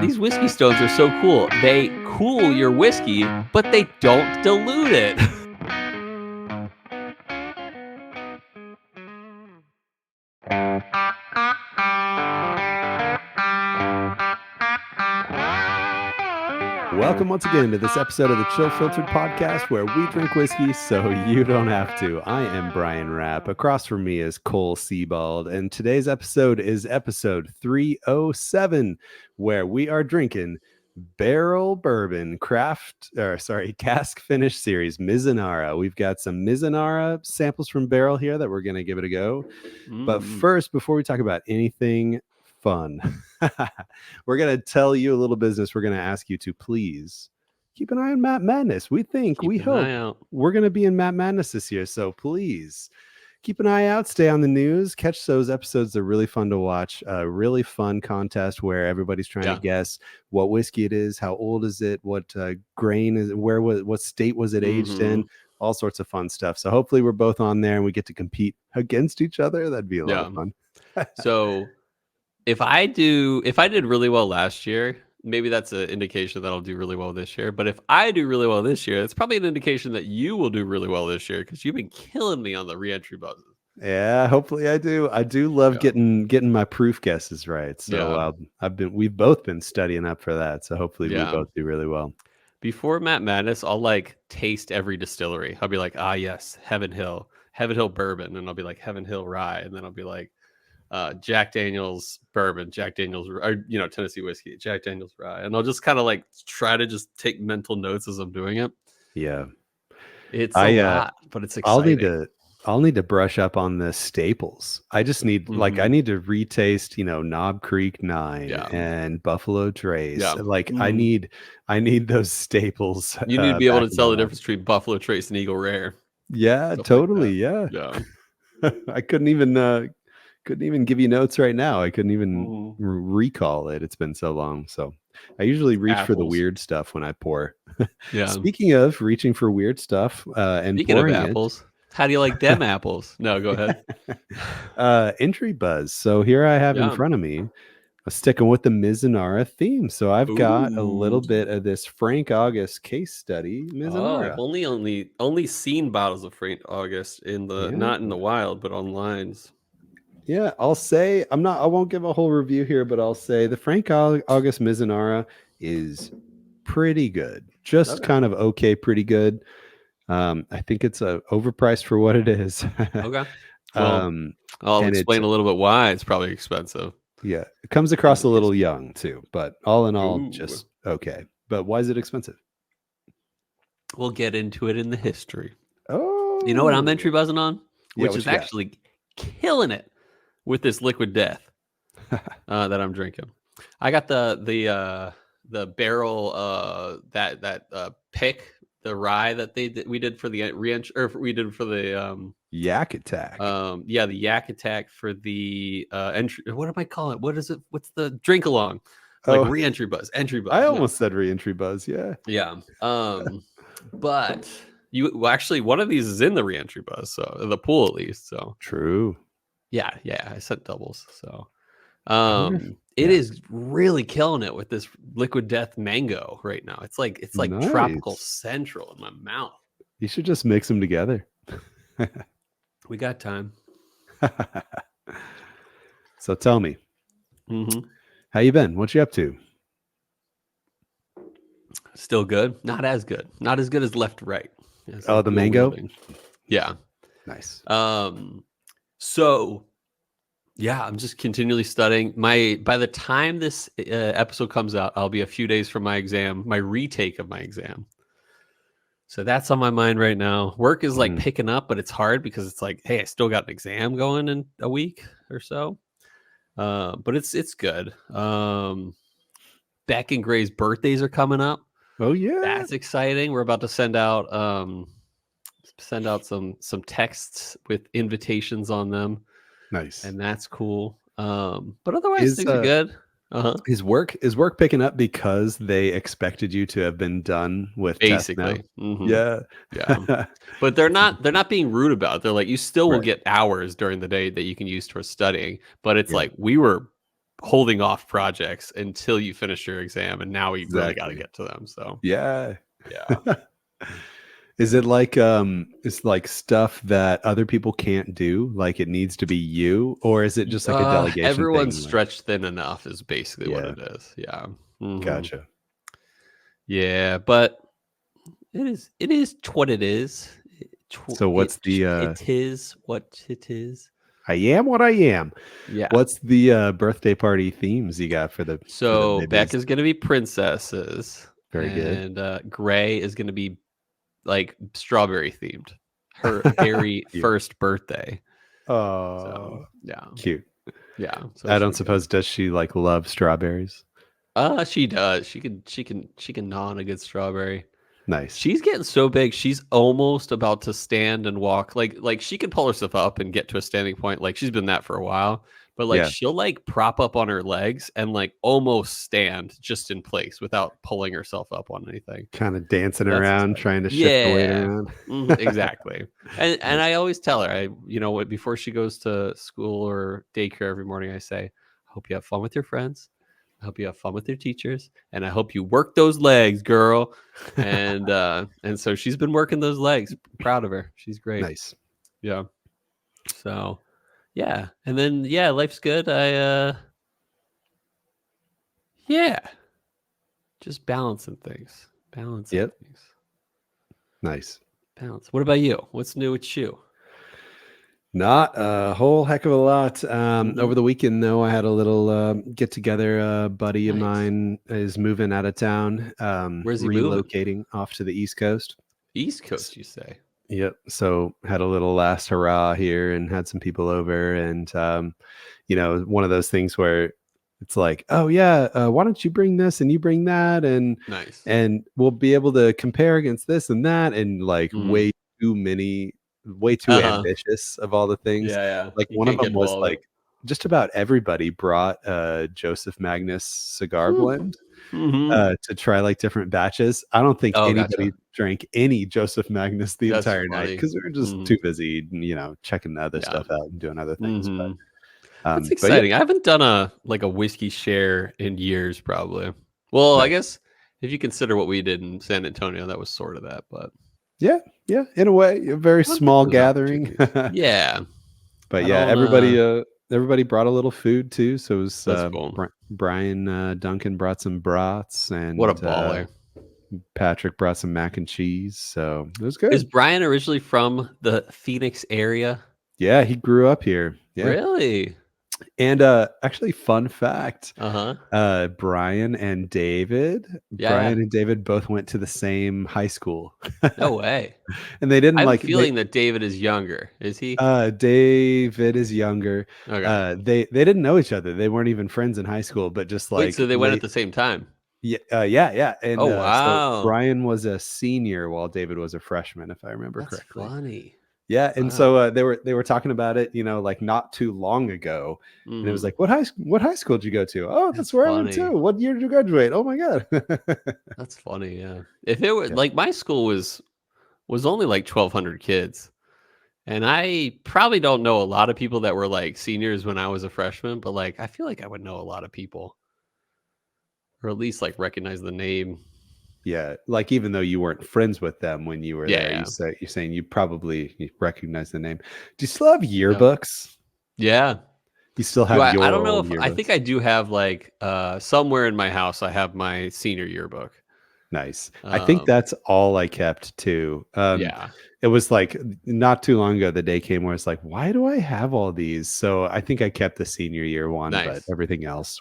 These whiskey stones are so cool. They cool your whiskey, but they don't dilute it. Welcome once again to this episode of the Chill Filtered Podcast, where we drink whiskey so you don't have to. I am Bryan Rapp. Across from me is Cole Sebald, and today's episode is episode 307, where we are drinking Barrell Bourbon Cask Finish Series Mizunara. We've got some Mizunara samples from Barrell here that we're going to give it a go. But first, before we talk about anything fun, we're going to tell you a little business. We're going to ask you to please keep an eye on Matt Madness. We hope we're going to be in Matt Madness this year. So please keep an eye out, stay on the news, catch those episodes. They're really fun to watch. A really fun contest where everybody's trying to guess what whiskey it is, how old is it, what grain is it, what state was it aged in, all sorts of fun stuff. So hopefully we're both on there and we get to compete against each other. That'd be a lot of fun. So if I did really well last year, maybe that's an indication that I'll do really well this year. But if I do really well this year, it's probably an indication that you will do really well this year because you've been killing me on the reentry buzzes. Yeah, hopefully I do. I do love getting my proof guesses right. So we've both been studying up for that. So hopefully we both do really well. Before Matt Madness, I'll like taste every distillery. I'll be like, yes, Heaven Hill bourbon, and I'll be like Heaven Hill rye, and then I'll be like Jack Daniel's bourbon, Jack Daniel's, or Tennessee whiskey, Jack Daniel's rye, and I'll just kind of like try to just take mental notes as I'm doing it. Yeah, it's a lot, but it's exciting. I'll need to brush up on the staples. I just need I need to retaste, Knob Creek 9 and Buffalo Trace. I need those staples. You need to be able to tell the difference between Buffalo Trace and Eagle Rare. Yeah, totally. Yeah. I couldn't even give you notes right now. I couldn't even recall it. It's been so long. So I usually reach for the weird stuff when I pour. Speaking of reaching for weird stuff and speaking pouring of apples, how do you like them apples? No, go ahead. Entry buzz. So here I have in front of me, sticking with the Mizunara theme. So I've got a little bit of this Frank August case study Mizunara. I've only seen bottles of Frank August in the not in the wild, but on lines. Yeah, I'll say I won't give a whole review here, but I'll say the Frank August Mizunara is pretty good. Just kind of okay, pretty good. I think it's overpriced for what it is. Okay. Well, I'll explain a little bit why it's probably expensive. Yeah, it comes across a little young too, but all in all, just okay. But why is it expensive? We'll get into it in the history. Oh, you know what I'm entry buzzing on? Which is actually killing it with this liquid death that I'm drinking. I got the barrel that pick, the rye that we did for the reentry, or we did for the Yak Attack. The Yak Attack for the entry. What am I calling it? What is it? What's the drink along? Like reentry buzz, entry buzz. I almost said reentry buzz. Yeah. But actually one of these is in the reentry buzz, so the pool at least. So true. Yeah. I said doubles. So it is really killing it with this liquid death mango right now. It's like nice. Tropical central in my mouth. You should just mix them together. We got time. So tell me, how you been? What you up to? Still good. Not as good. Not as good as left to right. The mango. Yeah. Nice. So yeah, I'm just continually studying. By the time this episode comes out, I'll be a few days from my exam, my retake of my exam. So that's on my mind right now. Work is like picking up, but it's hard because it's like, hey, I still got an exam going in a week or so. But it's good. Beck and Gray's birthdays are coming up. Oh yeah, that's exciting. We're about to send out some texts with invitations on them. Nice, and that's cool. But otherwise, things are good. Is work picking up because they expected you to have been done with basically? Yeah. But they're not being rude about it. They're like, you still will get hours during the day that you can use towards studying. But it's like we were holding off projects until you finish your exam, and now we really got to Exactly. get to them. So Yeah. yeah. Is it like it's like stuff that other people can't do, like it needs to be you, or is it just like a delegation Everyone's thing? Like, stretched thin enough is basically what yeah, it is. Yeah. Mhm. gotcha. Yeah, but it is what it is. So what's the It is what it is. I am what I am. Yeah. What's the birthday party themes you got for the So Beck babies? is gonna be princesses, Very good. and Gray is gonna be like strawberry themed. Her very Cute. first birthday. So Oh, yeah, cute. yeah. So it I should don't be good. suppose does she like love strawberries? She does. She can gnaw on a good strawberry. Nice. She's getting so big. She's almost about to stand and walk. Like she can pull herself up and get to a standing point. Like she's been that for a while. But like Yeah, she'll like prop up on her legs and like almost stand just in place without pulling herself up on anything. kind of dancing That's around, exciting. trying to shift the weight Yeah. around. Exactly. And Nice. I always tell her, what, before she goes to school or daycare every morning, I say, I hope you have fun with your friends. I hope you have fun with your teachers, and I hope you work those legs, girl. And so she's been working those legs. Proud of her. She's great. Nice. Yeah. So yeah. And then yeah, life's good. Yeah. Just balancing things. Balancing Yep. things. Nice. Balance. What about you? What's new with you? Not a whole heck of a lot. Mhm. Over the weekend, though, I had a little get together. A buddy of Nice. mine is moving out of town, Where's he moving? relocating off to the East Coast. East Coast, you say? Yep. So had a little last hurrah here and had some people over, and one of those things where it's like, oh yeah, why don't you bring this and you bring that, and Nice. we'll be able to compare against this and that, and like Mm. way too Uh-huh. ambitious of all the things. Yeah, yeah. Like You one of can't them get to was all of like it. just about everybody brought a Joseph Magnus cigar Hmm. blend Mhm. to try like different batches. I don't think Oh, anybody gotcha. drank any Joseph Magnus the That's entire night funny. because we were just Mhm. too busy, checking other Yeah. stuff out and doing other things. Mhm. That's But yeah, exciting. I haven't done a whiskey share in years, probably. Well, I nice. guess if you consider what we did in San Antonio, that was sort of that, but Yeah, yeah. In a way, a very I don't get small those gathering. opportunities. Yeah. But I yeah, don't everybody brought a little food too. So it was that's cool. Brian Duncan brought some brats, What a and baller. Patrick brought some mac and cheese. So it was Is good. Brian originally from the Phoenix area? Yeah, he grew up here. Yeah. Really? And actually, fun fact, Uh-huh. Brian and David, Yeah, yeah. both went to the same high school. No way. And they I didn't have a like they feeling that David is younger. Is he? David is younger. Okay. They didn't know each other. They weren't even friends in high school, but just Wait, like so they went at late. the same time? Yeah, yeah. And Oh, so wow. Brian was a senior while David was a freshman, if I remember That's correctly. funny. Yeah, and so Wow. they were talking about it, like not too long ago, and it was Mhm. like, what high school did you go to? Oh, that's That's where I went funny. to. What year did you graduate? Oh my god. That's funny, yeah. If it were Yeah, like my school was only like 1,200 kids, and I probably don't know a lot of people that were like seniors when I was a freshman, but like I feel like I would know a lot of people, or at least like recognize the name. yeah. Like even though you weren't friends with them when you were there, Yeah, you're saying you recognize the name. Do you still have yeah, yearbooks? yeah. You still Do have I your don't know old if I think yearbooks? I do have like somewhere in my house I have my senior yearbook. Nice. I think Um, that's all I kept too. yeah, It was like not too long ago, the day came where it's like, why do I have all these? So I think I kept the senior year one, but nice. everything else.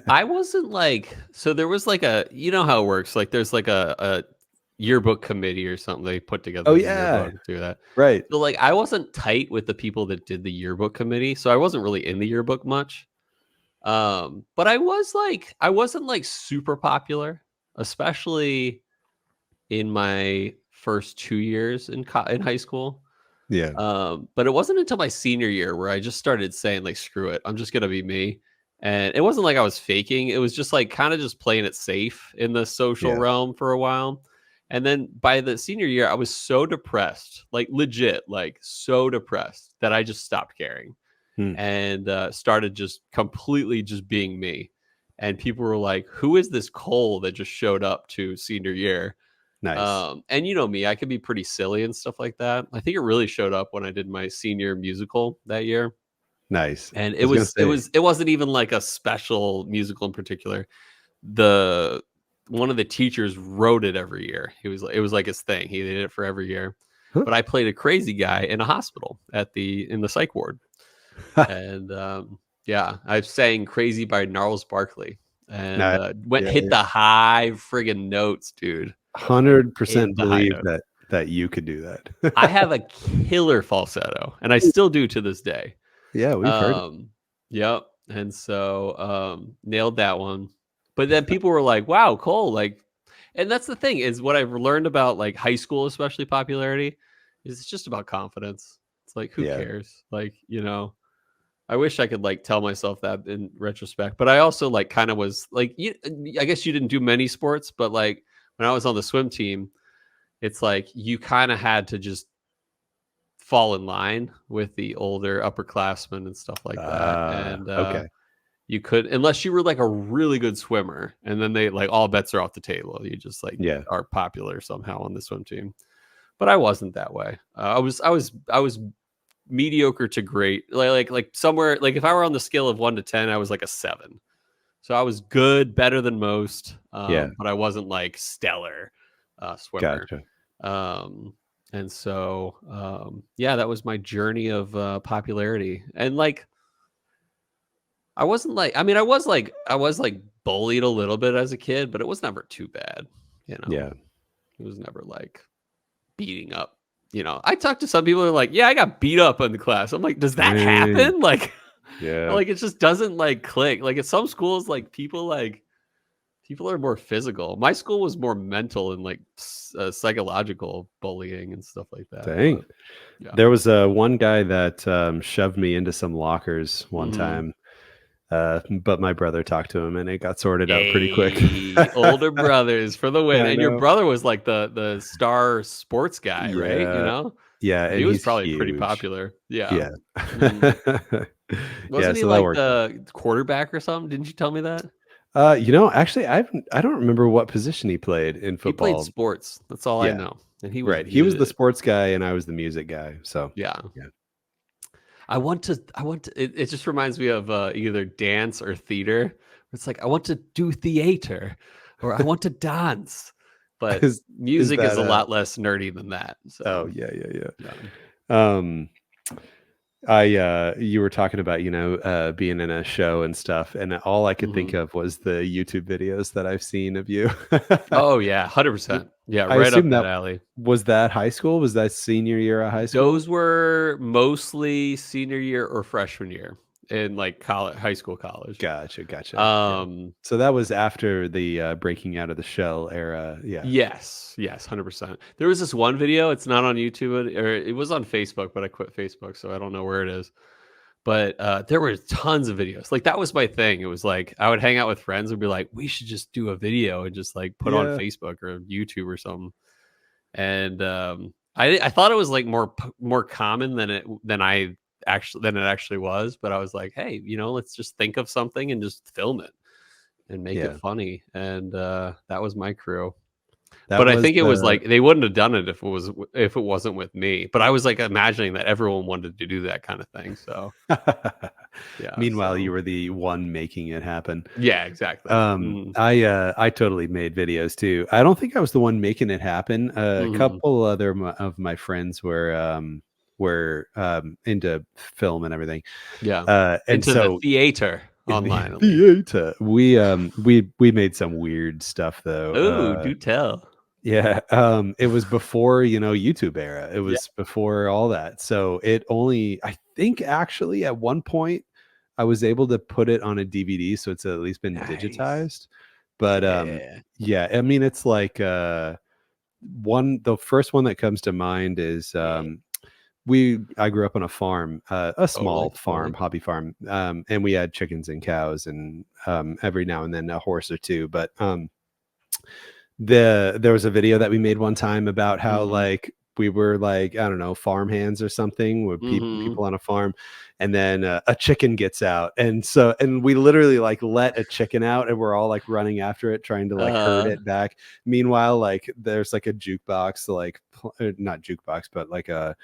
I wasn't like so there was like you know how it works. Like there's like a yearbook committee or something. They put Oh together the yeah, yearbook, do that. right. So like I wasn't tight with the people that did the yearbook committee, so I wasn't really in the yearbook much. But I wasn't like super popular, especially in my first 2 years in high school. Yeah, But it wasn't until my senior year where I just started saying like, screw it, I'm just gonna be me. And it wasn't like I was faking. It was just like kind of just playing it safe in the social yeah, realm for a while. And then by the senior year, I was so depressed, like legit, like so depressed that I just stopped caring. and started just completely just being me. And people were like, who is this Cole that just showed up to senior year? Nice. And you know me, I could be pretty silly and stuff like that. I think it really showed up when I did my senior musical that year. Nice. And I was gonna say, it wasn't even like a special musical in particular. The one of the teachers wrote it every year. It was like his thing. He did it for every year. huh? But I played a crazy guy in a hospital in the psych ward. And yeah, I sang "Crazy" by Gnarls Barkley, and Nice. hit the high friggin' notes, dude. Like, hit 100% the high believe notes. that you could do that. I have a killer falsetto, and I still do to this day. Yeah, we've heard it. Yep. And so nailed that one. But then people were like, "Wow, Cole!" Like, and that's the thing is what I've learned about like high school, especially popularity, is it's just about confidence. It's like, who Yeah. cares? Like, you know. I wish I could like tell myself that in retrospect, but I also like kind of was like, I guess you didn't do many sports, but like when I was on the swim team, it's like you kind of had to just fall in line with the older upperclassmen and stuff like that. And Okay. you could, unless you were like a really good swimmer, and then they like all bets are off the table. You just like Yeah. are popular somehow on the swim team. But I wasn't that way. I was mediocre to great, like somewhere, like if I were on the scale of 1 to 10, I was like a 7. So I was good, better than most, Yeah. but I wasn't like stellar swimmer. Gotcha. And so yeah, that was my journey of popularity. And like I wasn't like, I mean, I was like bullied a little bit as a kid, but it was never too bad, you know. Yeah. It was never like beating up. You know, I talked to some people who are like, yeah, I got beat up in the class. I'm like, does that happen? Like, Yeah. like it just doesn't like click. Like at some schools, like people are more physical. My school was more mental and like psychological bullying and stuff like that. Dang. But, yeah. There was one guy that shoved me into some lockers one time. But my brother talked to him and it got sorted out pretty quick. Older brothers for the win. I And your know. brother was like the star sports guy, right? You Yeah. know? Yeah, and He was he's probably pretty huge. popular. Yeah. Yeah. Yeah, Wasn't he so that like worked. the quarterback or something? Didn't you tell me that? Actually, I don't remember what position he played in He played football. sports. That's all I Yeah. know. And he was Right. He was the good. sports guy and I was the music guy. So Yeah. yeah. I want to it just reminds me of either dance or theater. It's like I want to do theater or I want to dance. But Is music is that a lot less nerdy than that. oh So yeah. yeah. You were talking about, being in a show and stuff, and all I could think Mhm. of was the YouTube videos that I've seen of you. Oh yeah, 100%. Yeah, I right up assume that that alley. was that high school? Was that senior year of high school? Those were mostly senior year or freshman year in like college, high school, college. Gotcha. Yeah. Um, So that was after the breaking out of the shell era. Yeah. yes, 100%. There was this one video, it's not on YouTube or it was on Facebook, but I quit Facebook, so I don't know where it is. But there were tons of videos. Like that was my thing. It was like I would hang out with friends and be like, we should just do a video and just like put on Yeah. Facebook or YouTube or something. And I thought it was like more common than it actually was. But I was like, hey, let's just think of something and just film it and make Yeah. it funny. And that was my crew. That But I was think it was the like they wouldn't have done it if it wasn't with me. But I was like imagining that everyone wanted to do that kind of thing. So yeah. Meanwhile, you So were the one making it happen. yeah, exactly. I totally made videos too. I don't think I was the one making it happen. A couple other of my friends were into film and everything. Yeah. And Into so the theater in the online. At least. theater, we made some weird stuff though. Oh, do tell. Yeah, it was before, YouTube era. It Yeah. was before all that. So I think actually at one point I was able to put it on a DVD, so it's at least been Nice. digitized. But Yeah. yeah, I mean it's like the first one that comes to mind is I grew up on a farm, a small farm, hobby farm, and we had chickens and cows and every now and then a horse or two. But there was a video that we made one time about how like we were like, I don't know, farm hands or something with people on a farm, and then a chicken gets out, and we literally like let a chicken out, and we're all like running after it, trying to like herd it back. Meanwhile, like there's like a jukebox, like not jukebox, but like a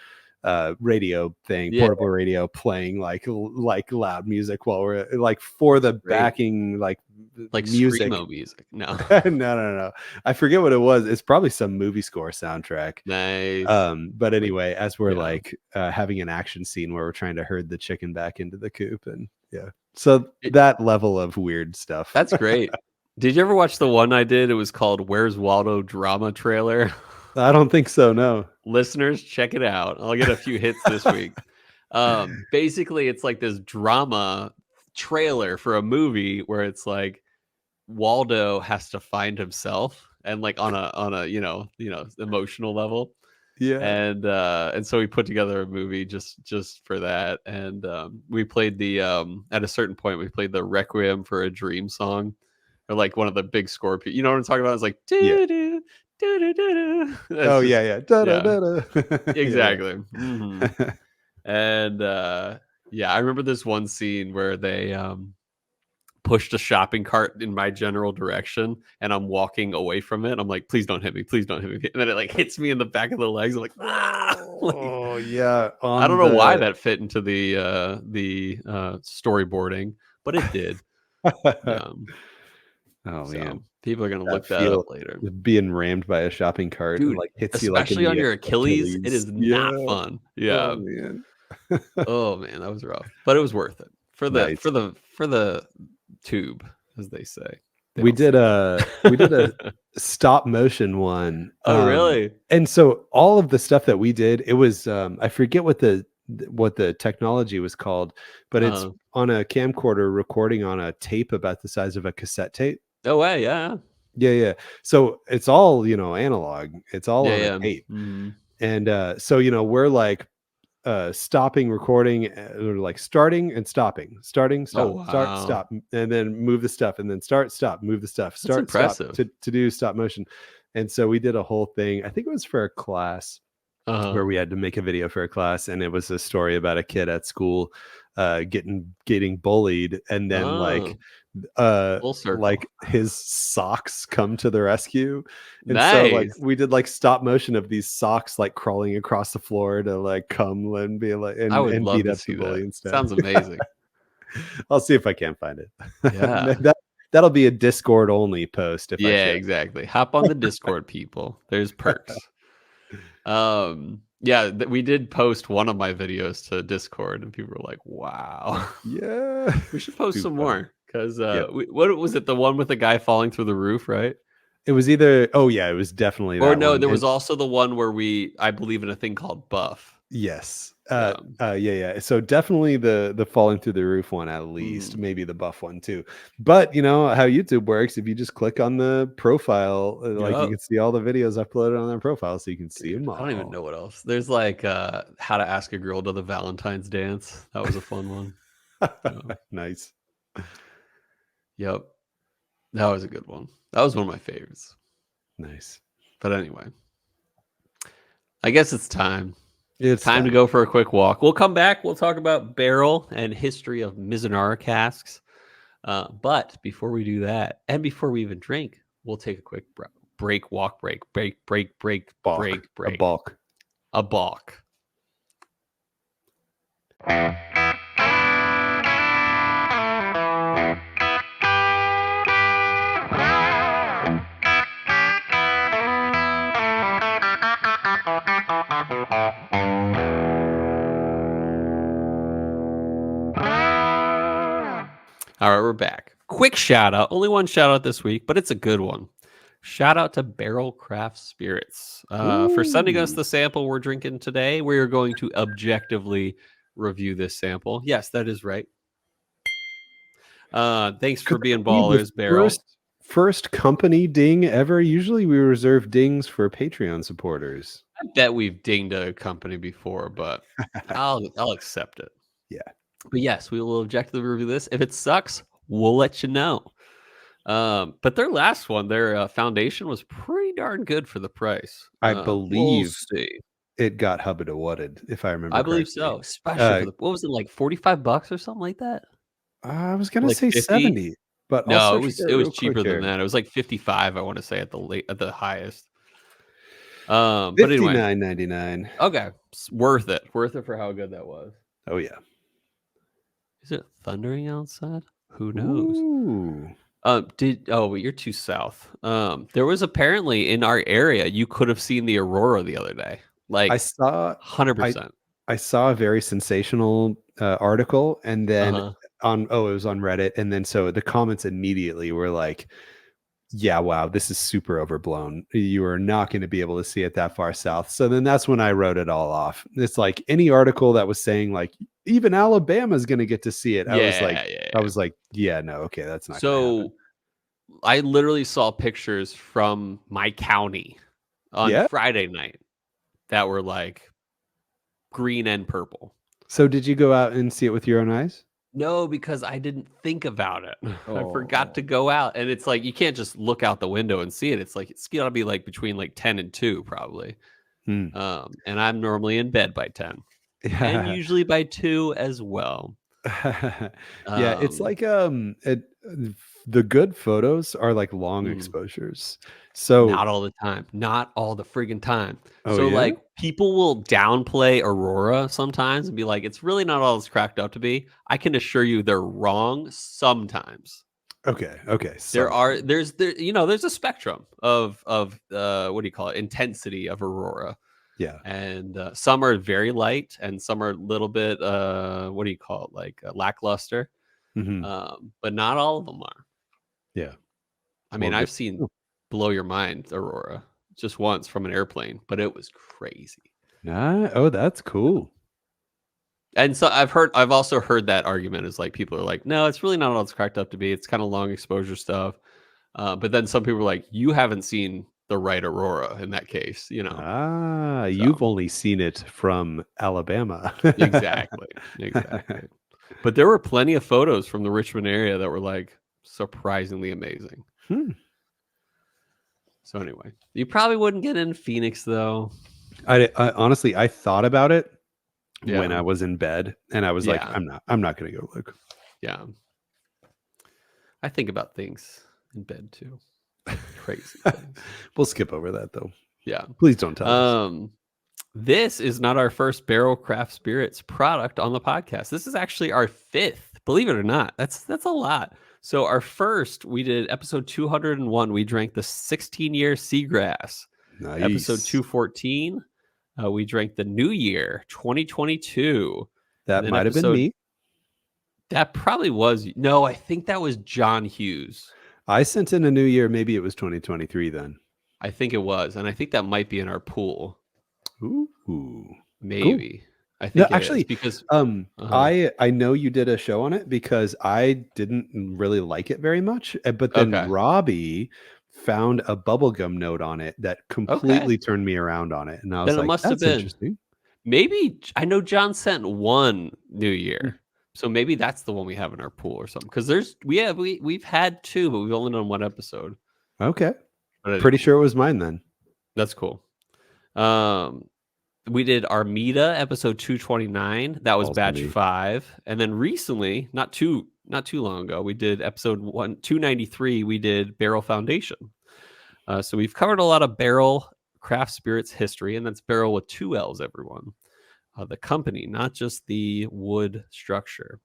radio thing, portable radio, playing like loud music while we're like for the backing like music. Screamo music. No. no. I forget what it was. It's probably some movie score soundtrack. Nice. But anyway, as we're like having an action scene where we're trying to herd the chicken back into the coop, and so that level of weird stuff. That's great. Did you ever watch the one I did? It was called Where's Waldo Drama Trailer. I don't think so, no. Listeners, check it out. I'll get a few hits this week. Basically, it's like this drama trailer for a movie where it's like Waldo has to find himself, and like on a emotional level. Yeah. And so we put together a movie just for that. And we played the at a certain point we played the Requiem for a Dream song, or like one of the big score. You know what I'm talking about? It's like oh yeah. Exactly. Mm-hmm. And I remember this one scene where they pushed a shopping cart in my general direction, and I'm walking away from it. I'm like, please don't hit me, please don't hit me. And then it like hits me in the back of the legs. I'm like, ah! Oh yeah. I don't know why that fit into the storyboarding, but it did. Oh man, people are gonna look that up later. Being rammed by a shopping cart, dude, and like hits especially you like on your Achilles. It is not fun. Yeah. Oh man. Oh man, that was rough, but it was worth it for the tube, as they say. We did a stop motion one. Oh really? And so all of the stuff that we did, it was I forget what the technology was called, but it's on a camcorder recording on a tape about the size of a cassette tape. Oh way, yeah. So it's all analog. It's all on a tape. Mm-hmm. And so we're like stopping recording, or like starting and stopping, starting, stop, start, stop, and then move the stuff, and then start, stop, move the stuff, start, stop, to do stop motion. And so we did a whole thing. I think it was for a class where we had to make a video for a class, and it was a story about a kid at school getting bullied, and then like his socks come to the rescue. And so like we did like stop motion of these socks like crawling across the floor to like come and be like and beat up the bully and stuff. Sounds amazing. I'll see if I can find it. Yeah. That'll be a Discord only post. Exactly. Hop on the Discord, people. There's perks. We did post one of my videos to Discord, and people were like, wow. Yeah. We should post some more, because what was it, the one with the guy falling through the roof, right? It was either it was definitely that. Or no, there was also the one where I believe in a thing called buff. Yes. So definitely the falling through the roof one, at least. Maybe the buff one too. But you know how YouTube works. If you just click on the profile, like you can see all the videos uploaded on their profile, so you can see them all. I don't even know what else. There's like how to ask a girl to the Valentine's dance. That was a fun one. Nice. Yep. That was a good one. That was one of my favorites. Nice. But anyway, I guess it's time. It's time to go for a quick walk. We'll come back. We'll talk about Barrell and history of Mizunara casks. But before we do that, and before we even drink, we'll take a quick break. A balk. All right, we're back. Quick shout out. Only one shout out this week, but it's a good one. Shout out to Barrell Craft Spirits for sending us the sample we're drinking today. We are going to objectively review this sample. Yes, that is right. Thanks for being ballers, Barrell. First company ding ever. Usually we reserve dings for Patreon supporters. I bet we've dinged a company before, but I'll accept it. Yeah. But yes, we will objectively review this. If it sucks, we'll let you know. But their last one, their foundation was pretty darn good for the price. I believe. We'll see. it got hubbed awarded, if I remember I believe correctly. so, especially for what was it, like $45 or something like that? I was gonna Like say 50? 70, but I'll No, search for it it was real quick cheaper than here. that. It was like 55, I want to say at the highest. But anyway, $59.99. okay, worth it for how good that was. Oh yeah. Is it thundering outside? Who knows? Ooh. But you're too south. There was apparently in our area you could have seen the aurora the other day. I Like saw I 100%. I saw a very sensational article, and then Uh-huh. it was on Reddit, and then so the comments immediately were like, yeah, wow, this is super overblown. You are not going to be able to see it that far south. So then that's when I wrote it all off. It's like any article that was saying like even Alabama's going to get to see it. I was Yeah, yeah, yeah. like, yeah, no, okay, that's not going to happen. So I literally saw pictures from my county on Yeah. Friday night that were like green and purple. So did you go out and see it with your own eyes? No, because I didn't think about it. I forgot to Oh. go out, and it's like you can't just look out the window and see it. It's like it's got to be like between like 10 and 2 probably. Hmm. And I'm normally in bed by 10 and Yeah. usually by 2 as well. Yeah, it's Um, like the good photos are like long mm, exposures. So, Not all the time, not all the friggin' time. oh So yeah? like people will downplay aurora sometimes and be like, it's really not all it's cracked up to be. I can assure you they're wrong sometimes. Okay, okay. There's a spectrum of what do you call it, intensity of aurora, Yeah. and some are very light and some are a little bit what do you call it, like lackluster, Hmm. but not all of them are. Yeah. I Well, mean, good. I've seen blow your mind aurora just once from an airplane, but it was crazy. Oh, that's cool. And so I've also heard that argument is like people are like, no, it's really not all it's cracked up to be. It's kind of long exposure stuff. But then some people are like, you haven't seen the right aurora in that case. You've So only seen it from Alabama. exactly, exactly. But there were plenty of photos from the Richmond area that were like surprisingly amazing. Hmm. So anyway, you probably wouldn't get in Phoenix though. I honestly, I thought about it when Yeah, I was in bed, and I was like, yeah, I'm not going to go look. yeah. I think about things in bed too. Crazy things. We'll skip over that though. Yeah. Please don't tell us. This is not our first Barrel Craft Spirits product on the podcast. This is actually our 5th. Believe it or not, that's a lot. So our first, we did episode 201. We drank the 16-year Seagrass. Episode Nice. 214, we drank the New Year 2022. That And then might have been me. that probably was, no, I think that was John Hughes. I sent in a new year. Maybe it was 2023 then. I think it was, and I think that might be in our pool. Ooh, Maybe. cool. I No, think it is actually, because I know you did a show on it because I didn't really like it very much, but then okay. Robbie found a bubblegum note on it that Okay. completely turned me around on it, and I was Then it like, must have "That's been. interesting." Maybe I know John sent one New Year. So maybe that's the one we have in our pool or something. Because we've had 2, but we've only done 1 episode. Okay, But pretty anyway, sure it was mine then. that's cool. We did Armida episode 229. That was Also batch me. 5. And then recently, not too long ago, we did episode 293. We did Barrel Foundation. So we've covered a lot of barrel craft spirits history, and that's barrel with 2 L's, everyone. The company, not just the wood structure.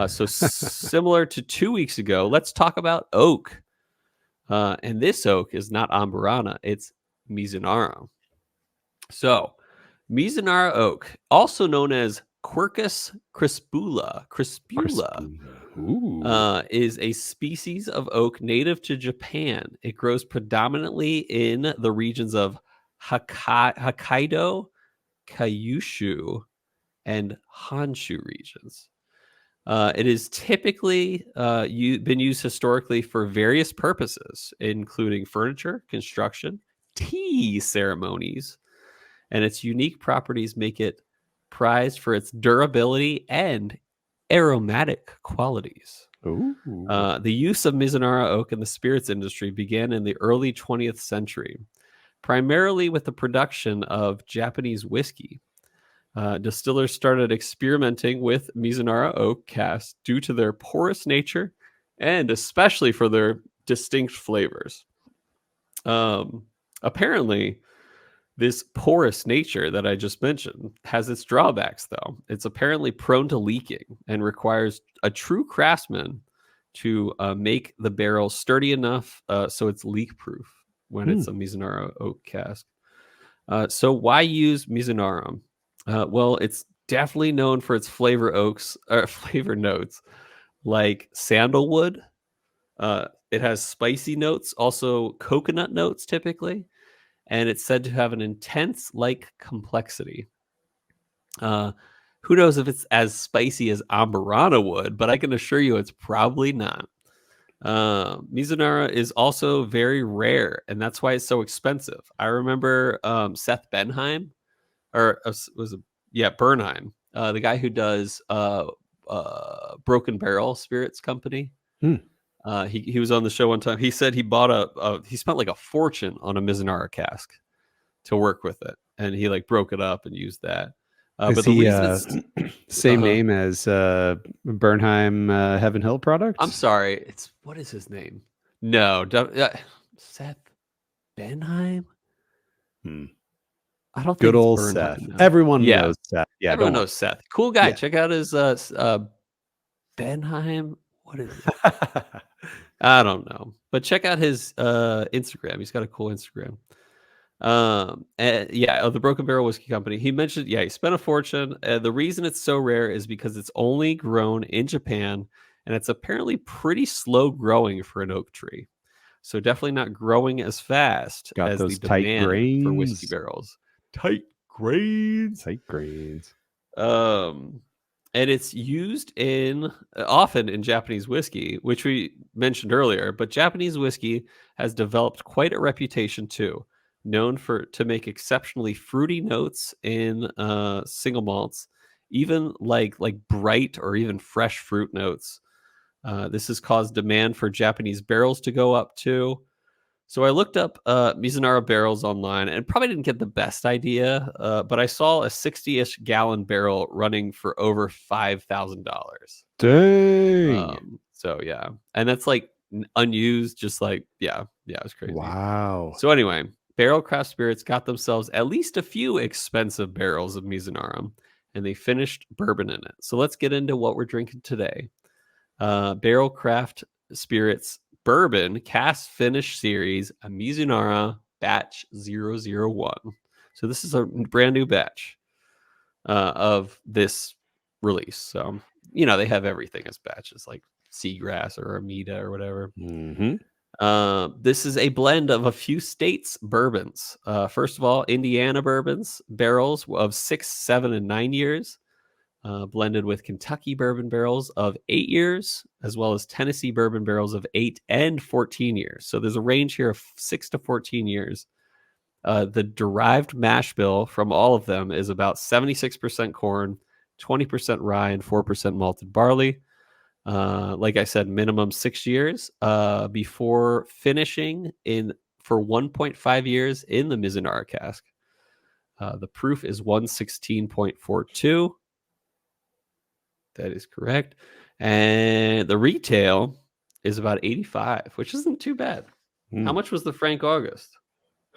So similar to 2 weeks ago, let's talk about oak. And this oak is not Amburana, it's Mizunara. So Mizunara oak, also known as Quercus crispula, Ooh. is a species of oak native to Japan. It grows predominantly in the regions of Hokkaido, Kyushu, and Honshu regions. It is typically been used historically for various purposes, including furniture, construction, tea ceremonies, and its unique properties make it prized for its durability and aromatic qualities. Ooh. The use of Mizunara oak in the spirits industry began in the early 20th century. primarily with the production of Japanese whiskey. Distillers started experimenting with Mizunara oak casks due to their porous nature and especially for their distinct flavors. Apparently, this porous nature that I just mentioned has its drawbacks, though. It's apparently prone to leaking and requires a true craftsman to make the barrel sturdy enough so it's leak proof when it's a Mizunara oak cask. So why use Mizunara? Well, it's definitely known for its flavor notes like sandalwood. It has spicy notes, also coconut notes typically, and it's said to have an intense like complexity. Who knows if it's as spicy as Amburana would, but I can assure you it's probably not. Mizunara is also very rare, and that's why it's so expensive. I remember Seth Benheim, or Bernheim, the guy who does Broken Barrel Spirits Company. He was on the show one time. He said he bought he spent like a fortune on a Mizunara cask to work with it, and he like broke it up and used that. But the reason same name as Bernheim Heaven Hill product? I'm sorry. What is his name? No, Seth Benheim. I don't think good old Bernheim, Seth. no. Everyone knows Seth. Yeah, everyone knows Seth. Cool guy. Yeah. Check out his Benheim. What is it? I don't know, but check out his Instagram. He's got a cool Instagram. The Broken Barrel Whiskey Company. He mentioned, he spent a fortune. The reason it's so rare is because it's only grown in Japan, and it's apparently pretty slow growing for an oak tree. So definitely not growing as fast as those the tight demand grains for whiskey barrels. Tight grains. And it's used often in Japanese whiskey, which we mentioned earlier. But Japanese whiskey has developed quite a reputation too, known to make exceptionally fruity notes in single malts, even like bright or even fresh fruit notes. This has caused demand for Japanese barrels to go up too. So I looked up Mizunara barrels online and probably didn't get the best idea, but I saw a 60-ish gallon barrel running for over $5,000. Dang. So yeah, and that's like unused, just like it was crazy. Wow. So anyway, Barrel Craft Spirits got themselves at least a few expensive barrels of Mizunara, and they finished bourbon in it. So let's get into what we're drinking today. Barrel Craft Spirits Bourbon Cask Finish Series, a Mizunara Batch 001. So this is a brand new batch of this release. So, they have everything as batches, like Seagrass or Armida or whatever. This is a blend of a few states' bourbons. First of all, Indiana bourbons, barrels of 6, 7, and 9 years. Blended with Kentucky bourbon barrels of 8 years, as well as Tennessee bourbon barrels of 8 and 14 years. So there's a range here of 6 to 14 years. The derived mash bill from all of them is about 76% corn, 20% rye, and 4% malted barley. Like I said, minimum 6 years before finishing for 1.5 years in the Mizunara cask. The proof is 116.42. That is correct. And the retail is about 85, which isn't too bad. How much was the Frank August?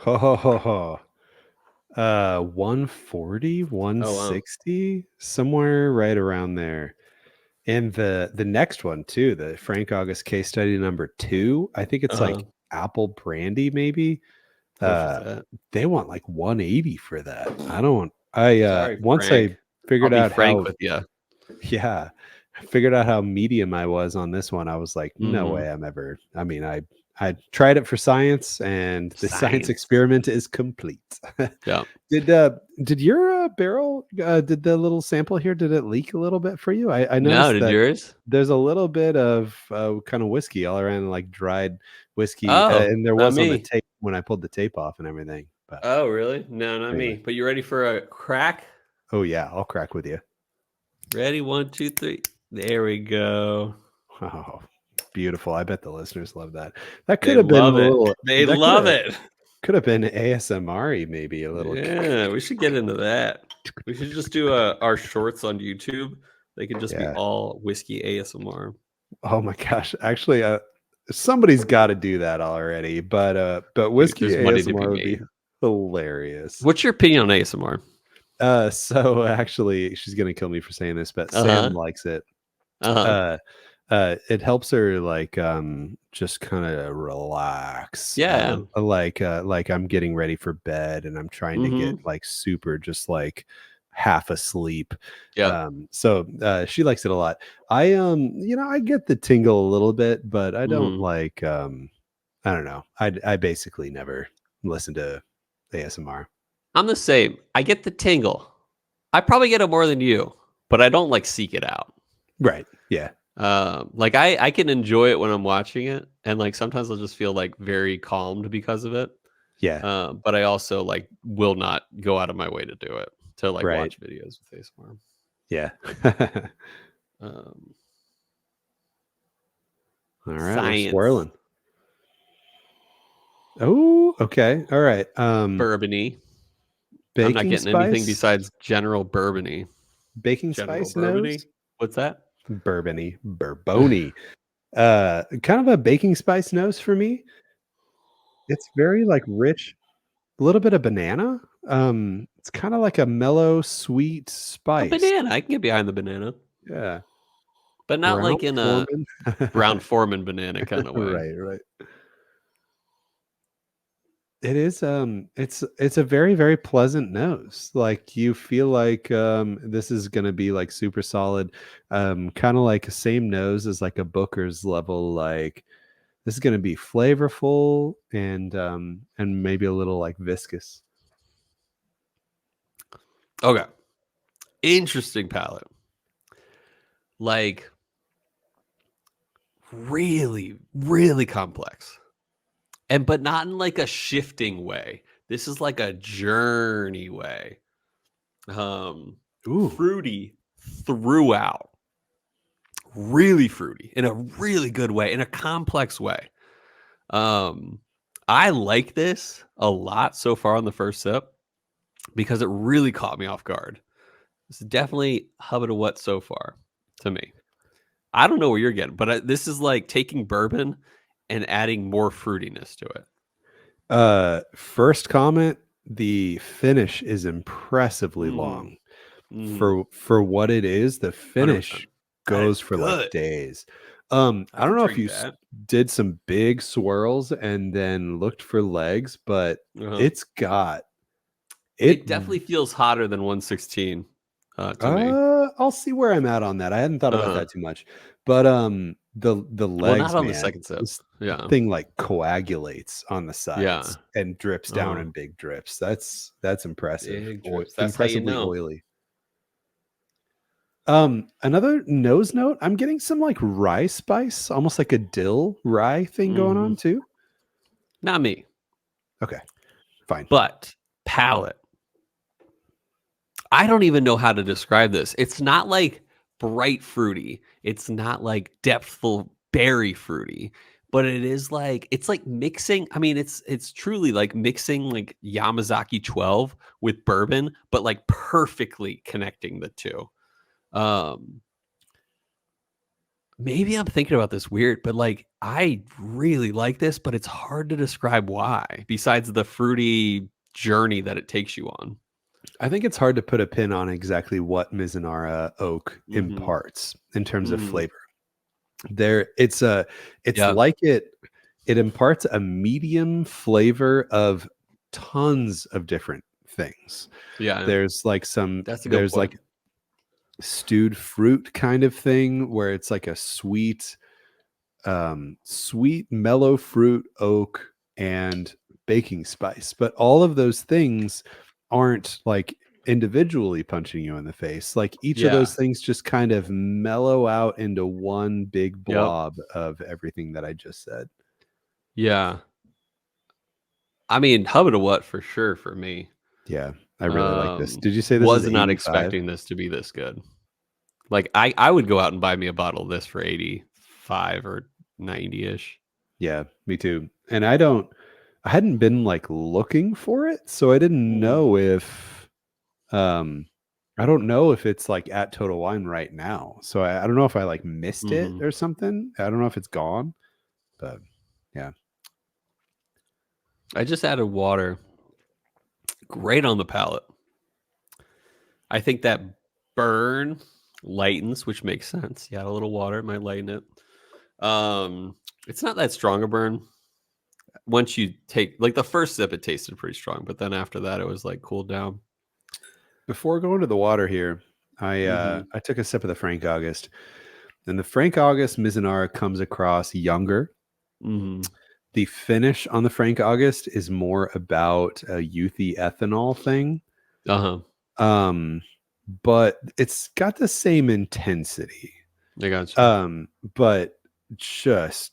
140, 160, somewhere right around there. And the next one too, the Frank August case study number 2, I think it's like apple brandy maybe. They want like 180 for that. Once I figured out how with you. Yeah. I figured out how medium I was on this one. I was like, no way I tried it for science, and the science experiment is complete. Yeah. Did your barrel, did the little sample here, did it leak a little bit for you? I noticed that yours? There's a little bit of kind of whiskey all around, like dried whiskey. And there was on the tape when I pulled the tape off and everything. But, oh, really? No, not me. But you ready for a crack? Oh, yeah. I'll crack with you. Ready? 1, 2, 3. There we go. Oh, beautiful. I bet the listeners love that. That could have been a little. They love it. Could have been ASMR maybe a little. Yeah, we should get into that. We should just do our shorts on YouTube. They could just be Yeah. all whiskey ASMR. Oh my gosh. Actually, somebody's got to do that already. But Dude, whiskey there's money to be ASMR would be made. hilarious. What's your opinion on ASMR? So actually, she's gonna kill me for saying this, but Sam Uh-huh. likes it. Uh-huh. It helps her like just kind of relax. Yeah. Like I'm getting ready for bed and I'm trying to get Mm-hmm. like super just like half asleep. Yeah. So she likes it a lot. I I get the tingle a little bit, but I don't Mm-hmm. like I don't know. I basically never listen to ASMR. I'm the same. I get the tingle. I probably get it more than you, but I don't like seek it out. Right. Yeah. Like I can enjoy it when I'm watching it, and like sometimes I'll just feel like very calmed because of it. Yeah. But I also like will not go out of my way to do it, to like Right. watch videos with ASMR. Yeah. Um, All right, we're Science, swirling. Oh, okay. All right. bourbony. I'm not Baking getting anything spice, besides general bourbony. baking General spice bourbony. nose, What's that? bourbony. Kind of a baking spice nose for me. It's very like rich, a little bit of banana. It's kind of like a mellow, sweet A spice. banana. I can get behind the banana, Yeah. but not Brown like in a Foreman. Brown Foreman banana kind of way. Right, right. It is it's a very, very pleasant nose. Like you feel like this is gonna be like super solid. Kind of like the same nose as like a Booker's level, like this is gonna be flavorful and maybe a little like viscous. Okay. Interesting palate. Like really, really complex. And but not in like a shifting way. This is like a journey way. Ooh. Fruity throughout. Really fruity in a really good way, in a complex way. Um, I like this a lot so far on the first sip because it really caught me off guard. It's definitely hub to what so far to me. I don't know what you're getting, but this is like taking bourbon and adding more fruitiness to it. First comment, the finish is impressively Mm, long. mm, For what it is, the 100%. finish That goes is for like good. days. I I don't could know if drink you that. did some big swirls and then looked for legs, but Uh-huh. it's got it. It definitely feels hotter than 116 to me. I'll see where I'm at on that. I hadn't thought about Uh-huh. that too much, but the Well, not legs, on the man, second sip. this Yeah. thing like coagulates on the Yeah. sides and drips down Uh-huh. in big drips. That's impressive. Big drips. That's how you Impressively know. oily. Another nose note, I'm getting some like rye spice, almost like a dill rye thing going Hmm. on too. Not me, Okay, fine. but palate. I don't even know how to describe this. It's not like bright fruity. It's not like depthful berry fruity, but it is like it's like mixing. I mean, it's truly like mixing like Yamazaki 12 with bourbon, but like perfectly connecting the two. Um, Maybe I'm thinking about this weird, but like I really like this, but it's hard to describe why, besides the fruity journey that it takes you on. I think it's hard to put a pin on exactly what Mizunara oak Mhm. imparts in terms of Mhm. flavor. It's Yeah. like it imparts a medium flavor of tons of different things. Yeah. That's a good There's point. like stewed fruit kind of thing where it's like a sweet mellow fruit, oak, and baking spice, but all of those things aren't like individually punching you in the face. Like each of Yeah. those things just kind of mellow out into one big Yep. blob of everything that I just said. Yeah. I mean, hub to what for sure for me. Yeah, I really like this. Did you say this is Was not 85? expecting this to be this good. Like I would go out and buy me a bottle of this for 85 or 90-ish. Yeah, me too. And I don't I hadn't been like looking for it, so I didn't know if I don't know if it's like at Total Wine right now. So I don't know if I like missed it or something. I don't know if it's gone, but yeah. I just added water. Great on the palate. I think that burn lightens, which makes sense. You add a little water, it might lighten it. It's not that strong a burn. Once you take like the first sip, it tasted pretty strong, but then after that, it was like cooled down. Before going to the water here, I took a sip of the Frank August, and the Frank August Mizunara comes across younger. The finish on the Frank August is more about a youthy ethanol thing. But it's got the same intensity. I got you. But just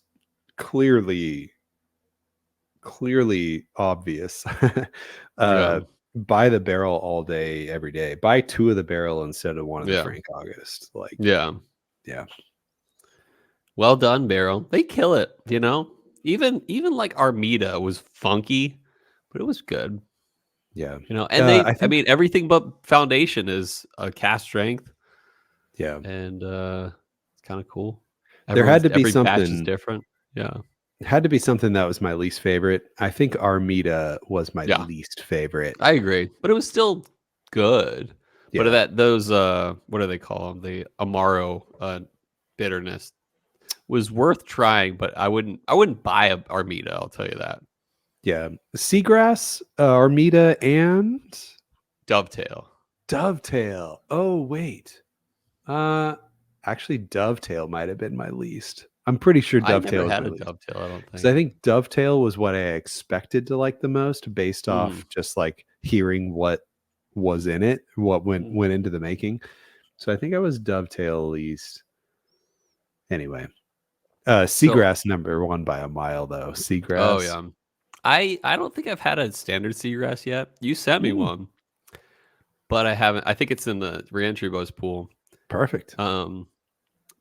clearly obvious. Buy the barrel all day, every day. Buy 2 of the barrel instead of 1 of the Frank August. Like, yeah. Well done, Barrell. They kill it, you know? Even like Armida was funky, but it was good. Yeah. You know, and I mean, everything but foundation is a cask strength. Yeah. And it's kind of cool. There had to be every something batch is different. Yeah. It had to be something that was my least favorite. I think Armida was my least favorite. I agree, but it was still good. Yeah. But those what do they call them? The Amaro bitterness was worth trying, but I wouldn't buy a Armida, I'll tell you that. Yeah. Seagrass, Armida, and Dovetail. Oh, wait. Actually, Dovetail might have been my least. I'm pretty sure Dovetail I never had a Dovetail, I don't think. Because I think Dovetail was what I expected to like the most based off just like hearing what was in it, what went into the making. So I think I was Dovetail least. Anyway. Seagrass number 1 by a mile though. Seagrass. Oh yeah. I don't think I've had a standard Seagrass yet. You sent me one, but I haven't. I think it's in the reentry buzz pool. Perfect.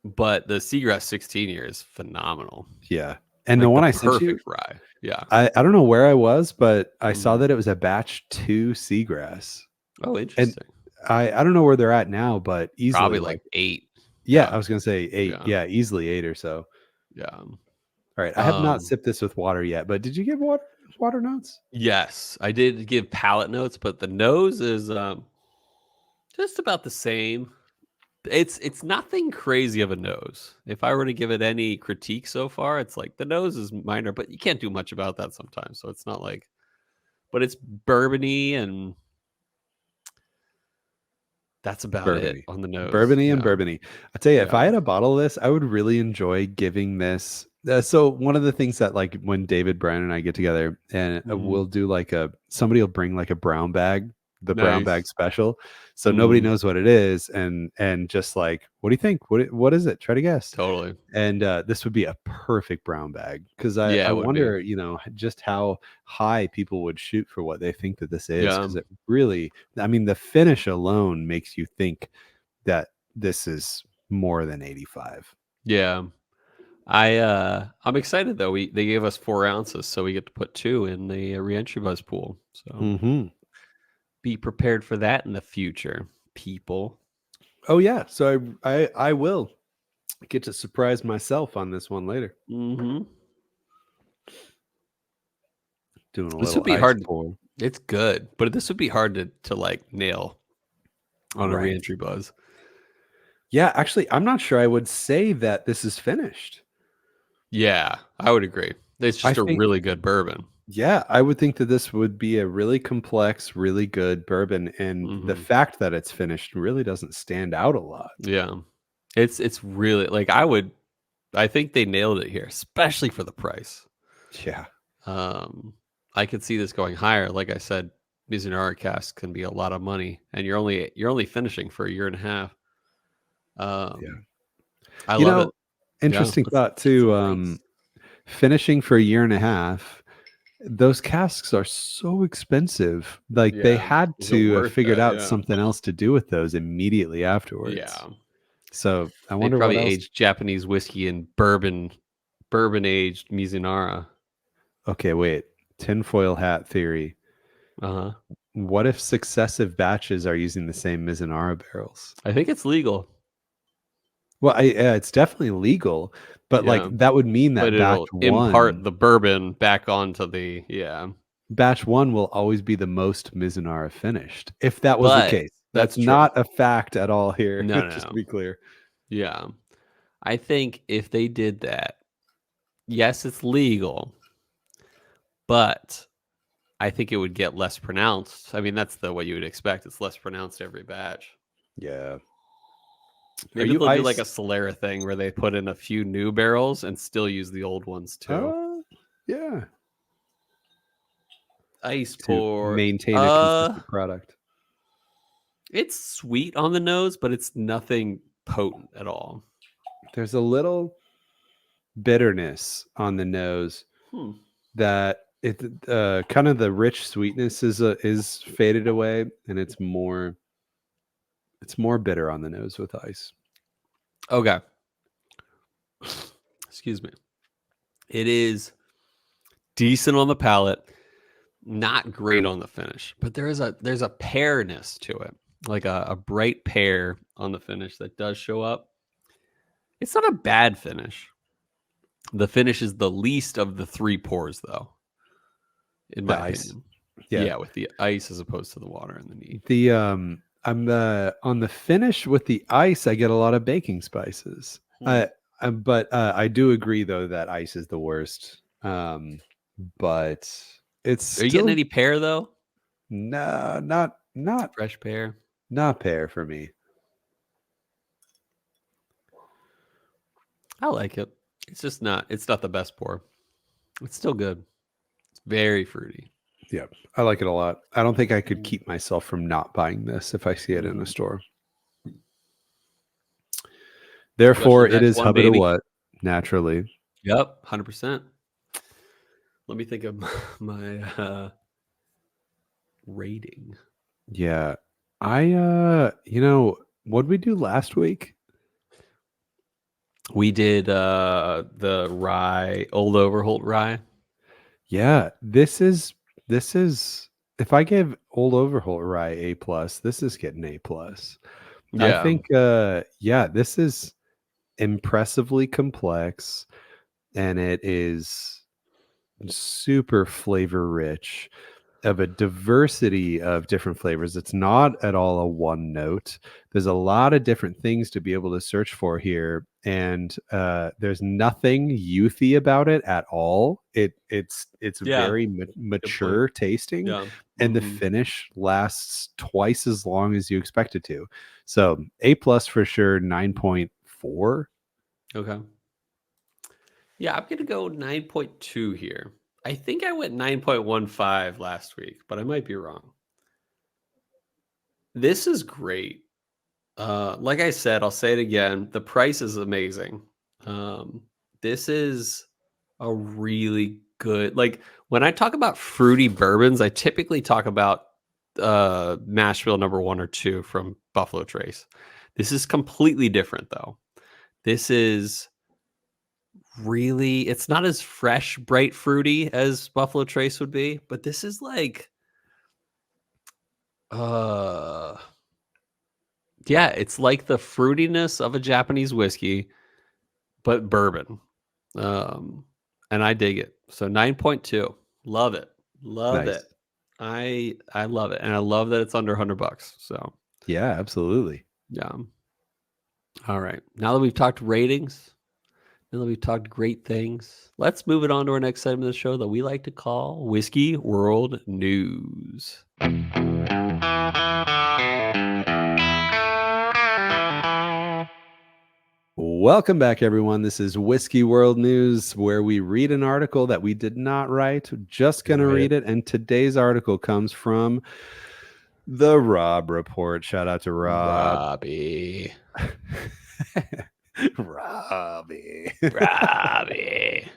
But the Seagrass 16 year is phenomenal. Yeah, and like the one I sent you, rye. Yeah, I don't know where I was, but I saw that it was a batch 2 Seagrass. Oh, interesting. And I don't know where they're at now, but easily probably like 8. Yeah, I was gonna say 8. Yeah, easily 8 or so. Yeah. All right. I have not sipped this with water yet, but did you give water notes? Yes, I did give palate notes, but the nose is just about the same. It's nothing crazy of a nose. If I were to give it any critique so far, it's like the nose is minor, but you can't do much about that sometimes. So it's not like, but it's bourbony, and that's about it on the nose. Bourbony and bourbony. I tell you, if I had a bottle of this, I would really enjoy giving this. So one of the things that like when David, Bryan, and I get together, and we'll do like somebody will bring like a brown bag, the brown bag special, so nobody knows what it is, and just like, what do you think? What is it? Try to guess. Totally. And this would be a perfect brown bag, because I wonder, you know, just how high people would shoot for what they think that this is, because it really, I mean, the finish alone makes you think that this is more than 85. Yeah. I'm excited though. They gave us 4 ounces, so we get to put 2 in the reentry buzz pool. So be prepared for that in the future, people. Oh yeah, so I will get to surprise myself on this one later. Doing a little. This would be hard. Pour. It's good, but this would be hard to like nail on a reentry buzz. Yeah, actually, I'm not sure I would say that this is finished. Yeah, I would agree. It's just a really good bourbon. Yeah, I would think that this would be a really complex, really good bourbon, and the fact that it's finished really doesn't stand out a lot. Yeah, it's really like I think they nailed it here, especially for the price. Yeah. I could see this going higher. Like I said, Mizunara cask can be a lot of money, and you're only finishing for a year and a half. I love it. Interesting thought too. Finishing for a year and a half, those casks are so expensive. Like they had to have figured out something else to do with those immediately afterwards. Yeah. So I wonder probably what else. Aged Japanese whiskey and bourbon aged Mizunara. Okay, wait. tinfoil hat theory. Uh-huh. What if successive batches are using the same Mizunara barrels? I think it's legal. Well, it's definitely legal, but Yeah. like that would mean that But batch it'll impart one, the bourbon back onto the batch one will always be the most Mizunara finished. If that was the But case, that's that's true. not a fact at all here. No, Just to no. be clear. Yeah. I think if they did that, yes, it's legal, but I think it would get less pronounced. I mean, that's what you would expect. It's less pronounced every batch. Yeah. Maybe they'll do like a Solera thing where they put in a few new barrels and still use the old ones too. Yeah. Ice To pour. maintain a consistent product. It's sweet on the nose, but it's nothing potent at all. There's a little bitterness on the nose that it kind of the rich sweetness is faded away, and it's more bitter on the nose with ice. Okay. Excuse me. It is decent on the palate, not great on the finish, but there's a pearness to it, like a bright pear on the finish that does show up. It's not a bad finish. The finish is the least of the three pours, though, in my opinion. Yeah, with the ice as opposed to the water and the neat. The on the finish with the ice, I get a lot of baking spices. But I do agree though that ice is the worst. But it's Are you getting any pear though? No, not fresh pear. Not pear for me. I like it. It's just not. It's not the best pour. It's still good. It's very fruity. Yeah, I like it a lot. I don't think I could keep myself from not buying this if I see it in a store. Therefore, it is Hubba to what? Naturally. Yep, 100%. Let me think of my rating. Yeah. What did we do last week? We did the rye, Old Overholt rye. Yeah, this is if I give Old Overholt rye A+, this is getting A+. Yeah. I think this is impressively complex, and it is super flavor rich, of a diversity of different flavors. It's not at all a one note. There's a lot of different things to be able to search for here, and there's nothing youthy about it at all. It's very mature tasting, and the finish lasts twice as long as you expect it to. So A+ for sure. 9.4. Okay. Yeah, I'm gonna go 9.2 here. I think I went 9.15 last week, but I might be wrong. This is great. Like I said, I'll say it again. The price is amazing. This is a really good, like when I talk about fruity bourbons, I typically talk about mash bill number 1 or 2 from Buffalo Trace. This is completely different though. This is really, it's not as fresh, bright, fruity as Buffalo Trace would be, but this is like it's like the fruitiness of a Japanese whiskey, but bourbon. And I dig it. So 9.2. Love it. Love it. I love it. And I love that it's under $100. So yeah, absolutely. Yeah. All right. Now that we've talked ratings, now that we've talked great things, let's move it on to our next segment of the show that we like to call Whiskey World News. Welcome back, everyone. This is Whiskey World News, where we read an article that we did not write. We're just going to read it. And today's article comes from the Rob Report. Shout out to Rob. Robbie. Robbie. Robbie.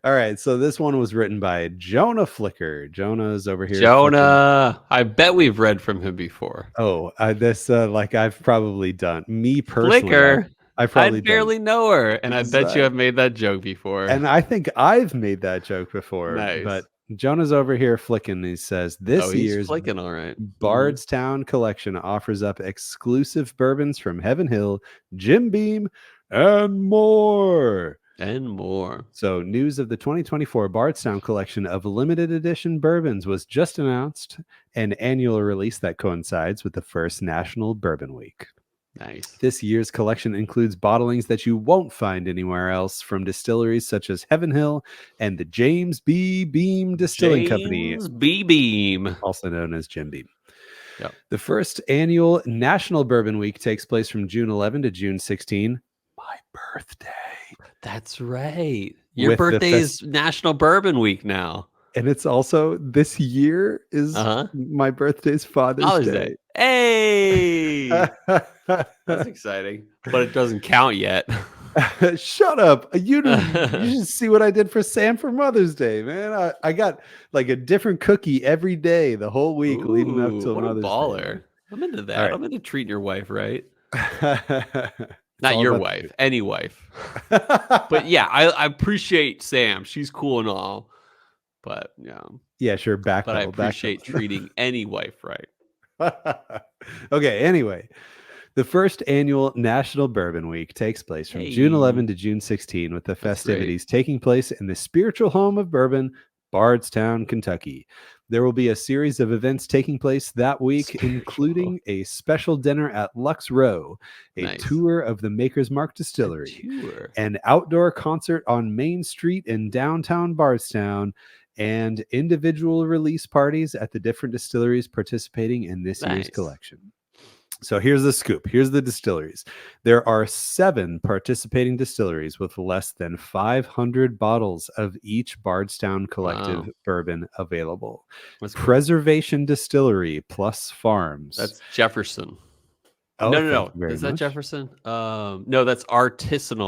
All right. So this one was written by Jonah Flicker. Jonah's over here. Jonah. I bet we've read from him before. Oh, this like I've probably done. Me personally. Flicker. I barely know her, and I bet you have made that joke before. And I think I've made that joke before. Nice. But Jonah's over here flicking. He says Oh, this he's year's flicking all right. Bardstown collection offers up exclusive bourbons from Heaven Hill, Jim Beam, and more. And more. So, news of the 2024 Bardstown collection of limited edition bourbons was just announced, an annual release that coincides with the first National Bourbon Week. Nice. This year's collection includes bottlings that you won't find anywhere else from distilleries such as Heaven Hill and the James Beam Distilling Company, James Beam, also known as Jim Beam. Yep. The first annual National Bourbon Week takes place from June 11 to June 16. My birthday. That's right. Your With the birthday is National Bourbon Week now. And it's also this year is my birthday's Father's Day. Hey, that's exciting, but it doesn't count yet. Shut up. You should see what I did for Sam for Mother's Day, man. I got like a different cookie every day the whole week leading up till what Mother's a baller. Day. I'm into that. Right. I'm into treating your wife, right? Not your wife, any wife. But yeah, I appreciate Sam. She's cool and all. But yeah, sure. But I appreciate treating any wife right. Okay. Anyway, the first annual National Bourbon Week takes place from June 11 to June 16, with the festivities taking place in the spiritual home of bourbon, Bardstown, Kentucky. There will be a series of events taking place that week, including a special dinner at Lux Row, a tour of the Maker's Mark Distillery, an outdoor concert on Main Street in downtown Bardstown, and individual release parties at the different distilleries participating in this year's collection. So here's the scoop. Here's the distilleries. There are 7 participating distilleries with less than 500 bottles of each Bardstown Collective bourbon available. Preservation Distillery plus Farms. That's Jefferson. Oh, no. Is that Jefferson? No, that's artisan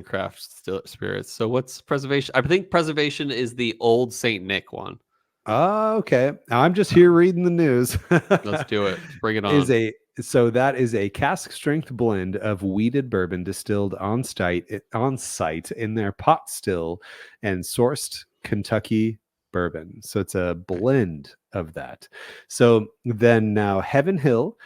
craft spirits. So what's Preservation? I think Preservation is the old St. Nick one. Oh, okay. I'm just here reading the news. Let's do it. Bring it on. That is a cask strength blend of wheated bourbon distilled on site in their pot still and sourced Kentucky bourbon. So it's a blend of that. So then now Heaven Hill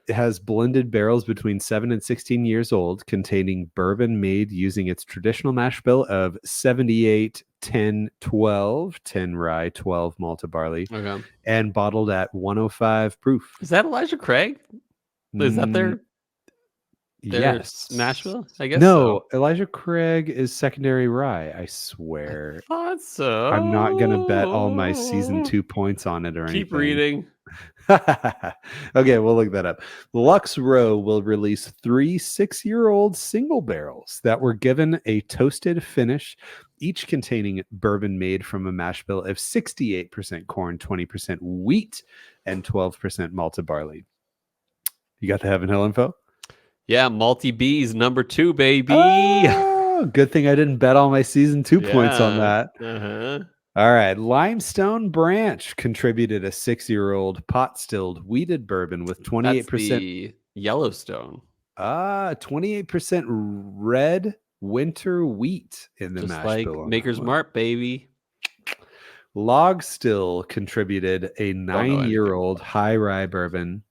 has blended barrels between 7 and 16 years old containing bourbon made using its traditional mash bill of 78, 10, 12, 10 rye, 12 malted barley, and bottled at 105 proof. Is that Elijah Craig? Is that their yes mash bill? I guess no. So. Elijah Craig is secondary rye. I swear. I thought so. I'm not gonna bet all my season 2 points on it or anything. Keep reading. Okay, we'll look that up. Lux Row will release 3 6-year-old single barrels that were given a toasted finish, each containing bourbon made from a mash bill of 68% corn, 20% wheat, and 12% malted barley. You got the Heaven Hill info? Yeah, Malty B's number 2, baby. Oh, good thing I didn't bet all my season 2 points on that. All right. Limestone Branch contributed a 6-year-old pot-stilled wheated bourbon with 28%. That's the Yellowstone. 28% red winter wheat in the mash bill. Maker's Mark, baby. Log Still contributed a 9-year-old high rye bourbon.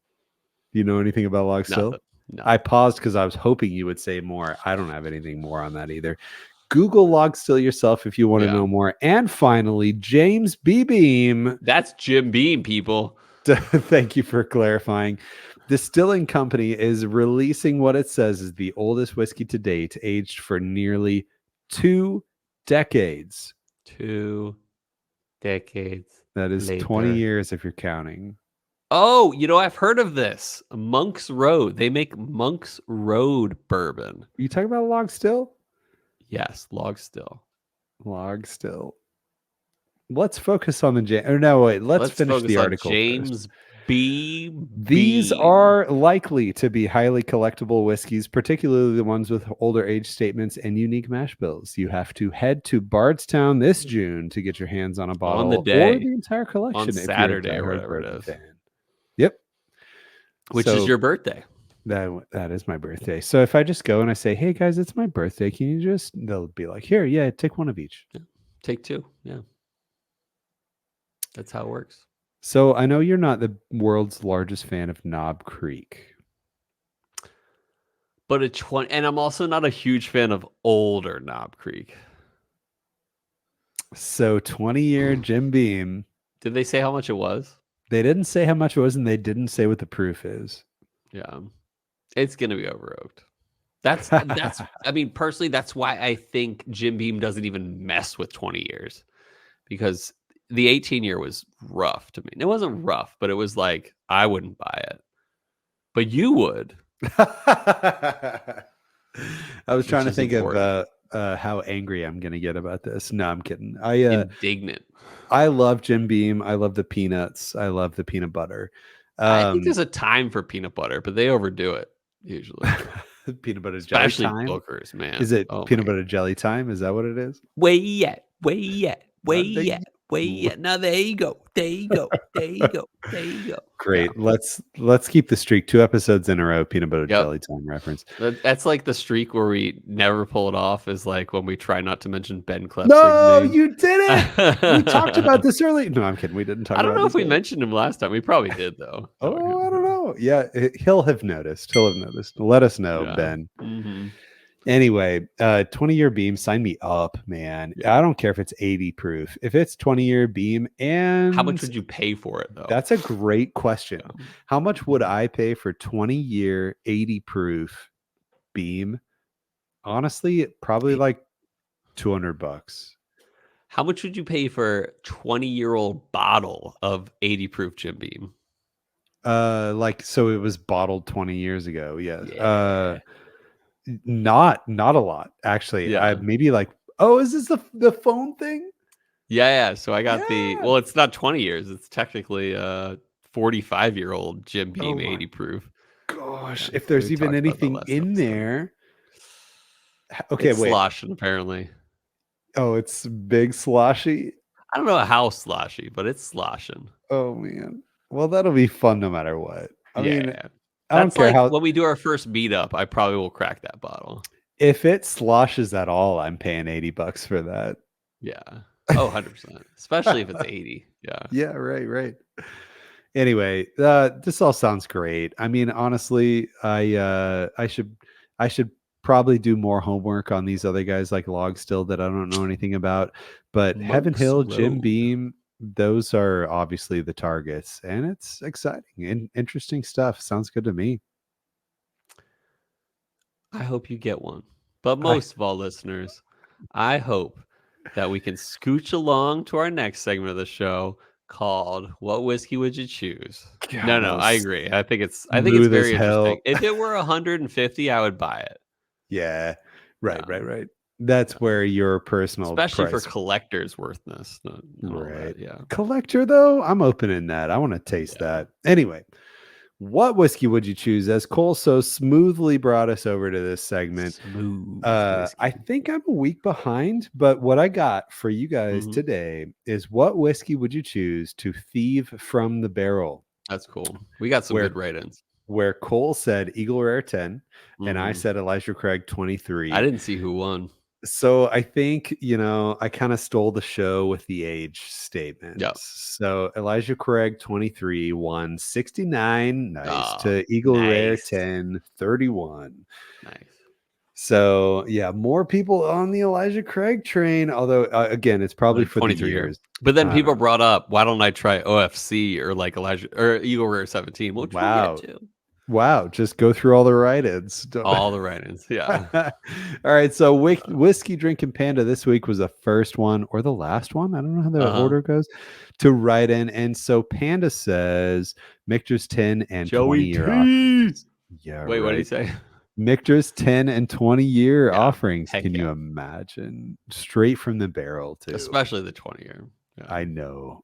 Do you know anything about Log Still? No. I paused because I was hoping you would say more. I don't have anything more on that either. Google Log Still yourself if you want to know more. And finally, James Beam. That's Jim Beam, people. Thank you for clarifying. Distilling Company is releasing what it says is the oldest whiskey to date, aged for nearly 2 decades. 2 decades. That is later. 20 years if you're counting. Oh, I've heard of this. Monk's Road. They make Monk's Road bourbon. Are you talking about Log Still? Yes, Log Still. Log Still. Let's focus on the let's finish the article. James Beam. These are likely to be highly collectible whiskeys, particularly the ones with older age statements and unique mash bills. You have to head to Bardstown this June to get your hands on a bottle on the day, or the entire collection on Saturday or whatever it is. Fan. Yep. Which is your birthday. That is my birthday. So if I just go and I say, "Hey guys, it's my birthday. Can you just?" They'll be like, "Here, yeah, take one of each." Yeah. Take 2. Yeah. That's how it works. So I know you're not the world's largest fan of Knob Creek. But and I'm also not a huge fan of older Knob Creek. So 20-year Jim Beam. Did they say how much it was? They didn't say how much it was, and they didn't say what the proof is. Yeah. It's going to be over oaked. That's I mean, personally, that's why I think Jim Beam doesn't even mess with 20 years, because the 18-year was rough to me. It wasn't rough, but it was like, I wouldn't buy it, but you would. I was trying to think of how angry I'm going to get about this. No, I'm kidding. Indignant. I love Jim Beam. I love the peanuts. I love the peanut butter. I think there's a time for peanut butter, but they overdo it usually. Peanut butter jelly Especially time. Bookers, man. Is it peanut butter jelly time? Is that what it is? Way yet. Now there you go. Great. Yeah. Let's keep the streak. 2 episodes in a row. Peanut butter jelly time reference. That's like the streak where we never pull it off. Is like when we try not to mention Ben Klepsig's No, name. You didn't. We talked about this earlier. No, I'm kidding. We didn't talk. I don't know if we mentioned him last time. We probably did though. I don't know. Yeah, he'll have noticed. Let us know, Ben. Mm-hmm. Anyway, 20-year Beam, sign me up, man. Yeah. I don't care if it's 80 proof. If it's 20-year Beam, and how much would you pay for it though? That's a great question. Yeah. How much would I pay for 20-year 80 proof Beam? Honestly, probably like $200. How much would you pay for 20-year-old bottle of 80 proof Jim Beam? So it was bottled 20 years ago. Yes. Yeah. Not a lot, actually. Yeah. Maybe like, is this the phone thing? Yeah. So I got well, it's not 20 years. It's technically 45-year-old Jim Beam 80 proof. Gosh, if there's even anything in there. Okay, it's sloshing, apparently. Oh, it's big sloshy? I don't know how sloshy, but it's sloshing. Oh, man. Well, that'll be fun no matter what. I mean, I don't care how. When we do our first meetup, I probably will crack that bottle. If it sloshes at all, I'm paying $80 for that. Yeah. Oh, 100%. Especially if it's 80. Yeah. Yeah. Right. Anyway, this all sounds great. I mean, honestly, I should probably do more homework on these other guys like Log Still that I don't know anything about. But Heaven Hill, Jim Beam, those are obviously the targets, and it's exciting and interesting stuff. Sounds good to me. I hope you get one, but most of all, listeners, I hope that we can scooch along to our next segment of the show called "What Whiskey Would You Choose?" God, no, I agree. I think it's very interesting. If it were 150, I would buy it. Yeah, right. That's where your personal, especially for collectors, worthness. Right. Yeah. Collector though, I'm opening that. I want to taste that. Anyway, what whiskey would you choose? As Cole so smoothly brought us over to this segment. Smooth. I think I'm a week behind, but what I got for you guys today is what whiskey would you choose to thieve from the barrel? That's cool. We got some good write-ins. Where Cole said Eagle Rare 10 and I said Elijah Craig 23. I didn't see who won. So I think, I kind of stole the show with the age statement. Yep. So Elijah Craig 23 won 69. Nice. To Eagle Rare 10 31. Nice. So yeah, more people on the Elijah Craig train. Although again, it's probably for 23 years. But then people brought up, why don't I try OFC or like Elijah or Eagle Rare 17? Which we'll get to. Wow, just go through all the write-ins. All the write-ins, yeah. All right, so Whiskey Drinking Panda this week was the first one or the last one. I don't know how the order goes to write in. And so Panda says Michter's 10 and 20-year offerings. Yeah, wait, what did he say? Michter's 10 and 20-year offerings. Can you imagine? Straight from the barrel, too. Especially the 20-year. Yeah. I know.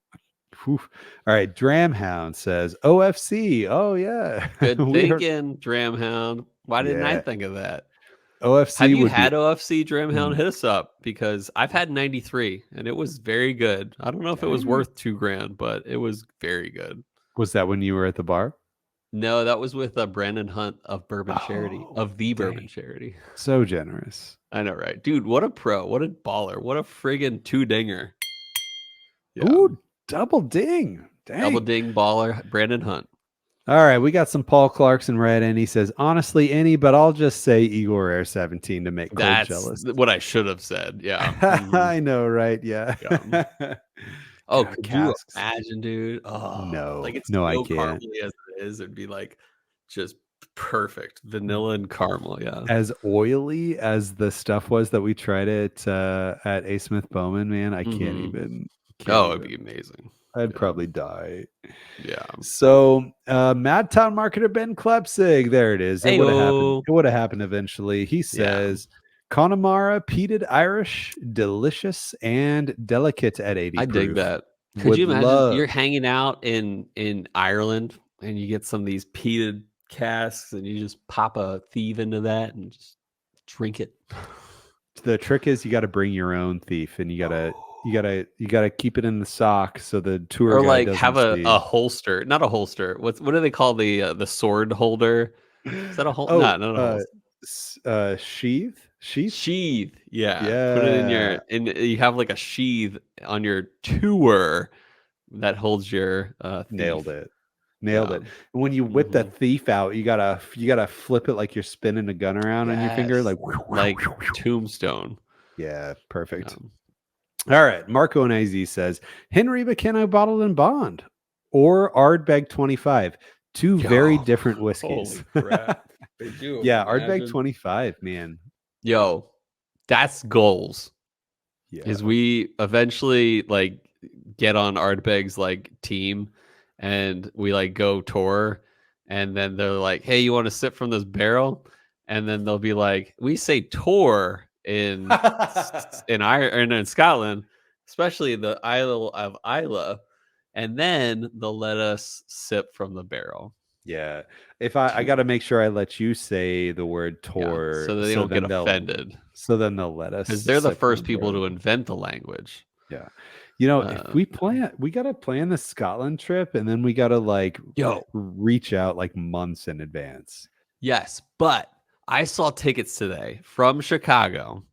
Whew. All right, Dramhound says OFC. Oh yeah, good thinking, Dramhound. Why didn't I think of that? OFC. Have you had OFC, Dramhound? Hit us up, because I've had 93 and it was very good. I don't know if it was worth $2,000, but it was very good. Was that when you were at the bar? No, that was with Brandon Hunt of Bourbon Charity, of the Bourbon Charity. So generous. I know, right, dude? What a pro! What a baller! What a friggin' two-dinger! Yeah. Ooh, Double ding. Dang. Double ding baller, Brandon Hunt. All right, we got some Paul Clarkson right in. He says, honestly, any, but I'll just say Igor Air 17 to make Cole That's jealous. what I should have said. Yeah. I know, right? Yeah. Oh, God, could casks. you imagine, dude? Oh, No, like it's no, I so can't. caramely as it is. It'd be like just perfect vanilla and caramel. Yeah. As oily as the stuff was that we tried it at A. Smith Bowman, man, I can't even. It'd be amazing. I'd probably die. Yeah. So, Madtown marketer Ben Klepsig, there it is. It would have happened. It would have happened eventually. He says, Connemara, peated Irish, delicious and delicate at 80 I proof. dig that. Could you imagine you're hanging out in Ireland and you get some of these peated casks and you just pop a thief into that and just drink it? The trick is you got to bring your own thief, and you gotta keep it in the sock so the tour guide like doesn't have see. a holster, not a holster. What do they call the sword holder? Is that a holster? No, not a holster. Sheath. Yeah. Put it in you have like a sheath on your tour that holds your thief. Nailed it. When you whip that thief out, you gotta flip it like you're spinning a gun around on your finger, like Tombstone. Yeah, perfect. All right, Marco and AZ says Henry McKenna bottled in bond or Ardbeg 25, two very different whiskeys. Holy crap. They do. Yeah, Ardbeg 25, man. Yo, that's goals. Yeah. Is we eventually like get on Ardbeg's like team and we like go tour, and then they're like, hey, you want to sip from this barrel? And then they'll be like, we say tour in Ireland, in Scotland, especially the Isle of Islay, and then they'll let us sip from the barrel. Yeah. If I got to make sure I let you say the word tour, so they don't get offended. So then they'll let us, because they're the first people to invent the language. Yeah. You know, if we got to plan the Scotland trip, and then we got to like reach out like months in advance. Yes, but I saw tickets today from Chicago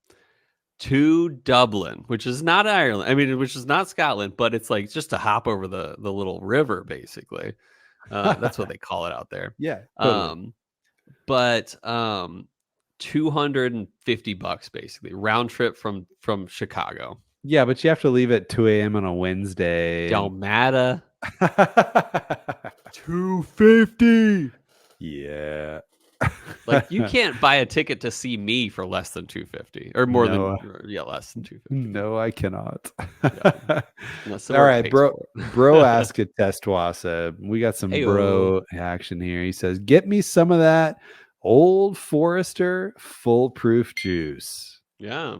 to Dublin, which is not Ireland. I mean, which is not Scotland, but it's like just to hop over the little river, basically. That's what they call it out there. Yeah. Totally. But $250 basically round trip from Chicago. Yeah, but you have to leave at 2 a.m. on a Wednesday. Don't matter. $250. Yeah. Like you can't buy a ticket to see me for less than $250 or more than less than $250. No, I cannot. Yeah. All right, bro ask a Testoisa. We got some bro action here. He says, get me some of that Old Forester foolproof juice. Yeah.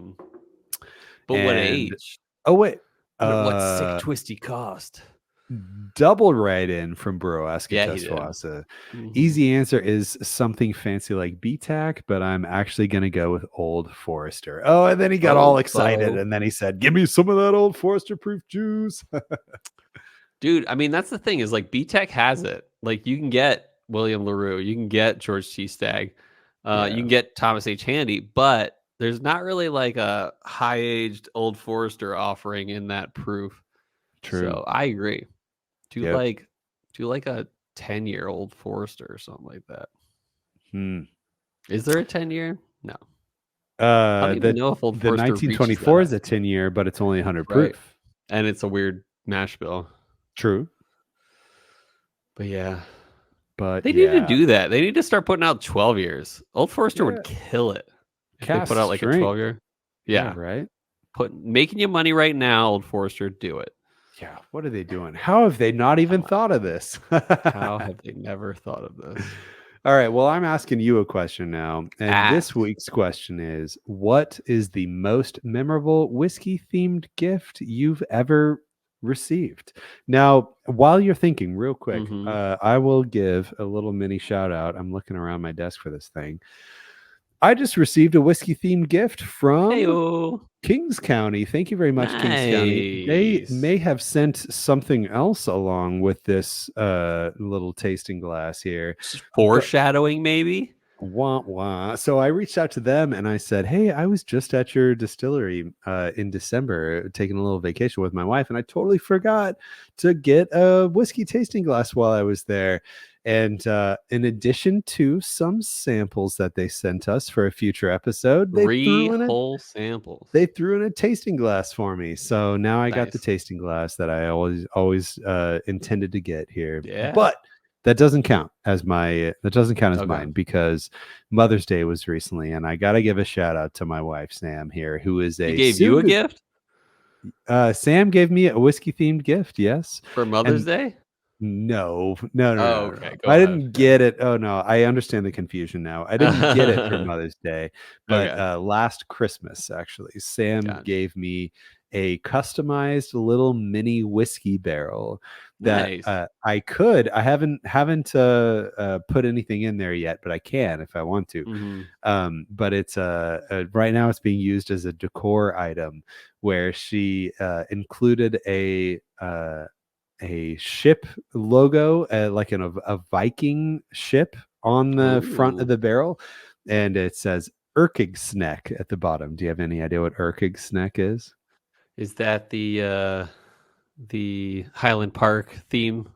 But what age? Oh, wait. What sick twisty cost? Double right in from Bro asking Testoisa. Easy answer is something fancy like BTAC, but I'm actually going to go with Old Forester. Oh, and then he got all excited, and then he said, give me some of that Old Forester proof juice. Dude, I mean, that's the thing is like BTAC has it. Like you can get William LaRue, you can get George T. Stagg, you can get Thomas H. Handy, but there's not really like a high-aged Old Forester offering in that proof. True. So I agree. Do like a 10-year Old Forester or something like that. Is there a 10-year? No. I don't even know if Old Forester 1924 is a 10-year, but it's only 100 proof. And it's a weird mash bill. True. But yeah. But they need to do that. They need to start putting out 12 years. Old Forester would kill it. If they put out like a 12-year. Yeah. Right. Making you money right now, Old Forester, do it. Yeah. What are they doing? How have they not even thought of this? How have they never thought of this? All right. Well, I'm asking you a question now. And this week's question is, what is the most memorable whiskey-themed gift you've ever received? Now, while you're thinking real quick, I will give a little mini shout out. I'm looking around my desk for this thing. I just received a whiskey themed gift from Kings County. Thank you very much, Kings County. They may have sent something else along with this little tasting glass here. Foreshadowing, maybe? Wah, wah. So I reached out to them and I said, hey, I was just at your distillery in December, taking a little vacation with my wife, and I totally forgot to get a whiskey tasting glass while I was there. And in addition to some samples that they sent us for a future episode, they 3 threw in whole samples. a tasting glass for me. So now I got the Nice. tasting glass that I always intended to get here. Yeah. But that doesn't count as mine because Mother's Day was recently, and I got to give a shout out to my wife Sam here, who is She gave you a gift Sam gave me a whiskey themed gift, yes. for Mother's Day? No. Oh, okay. Go I ahead. didn't get it. Oh no, I understand the confusion now. I didn't get it for Mother's Day, but Okay. last Christmas, actually, Sam Gotcha. gave me a customized little mini whiskey barrel that Nice. I haven't put anything in there yet, but I can if I want to. Mhm. But it's right now it's being used as a decor item where she included a ship logo, like a Viking ship on the front of Ooh. the barrel, and it says Erkigsnack at the bottom. Do you have any idea what Erkigsnack is? Is that the Highland Park theme?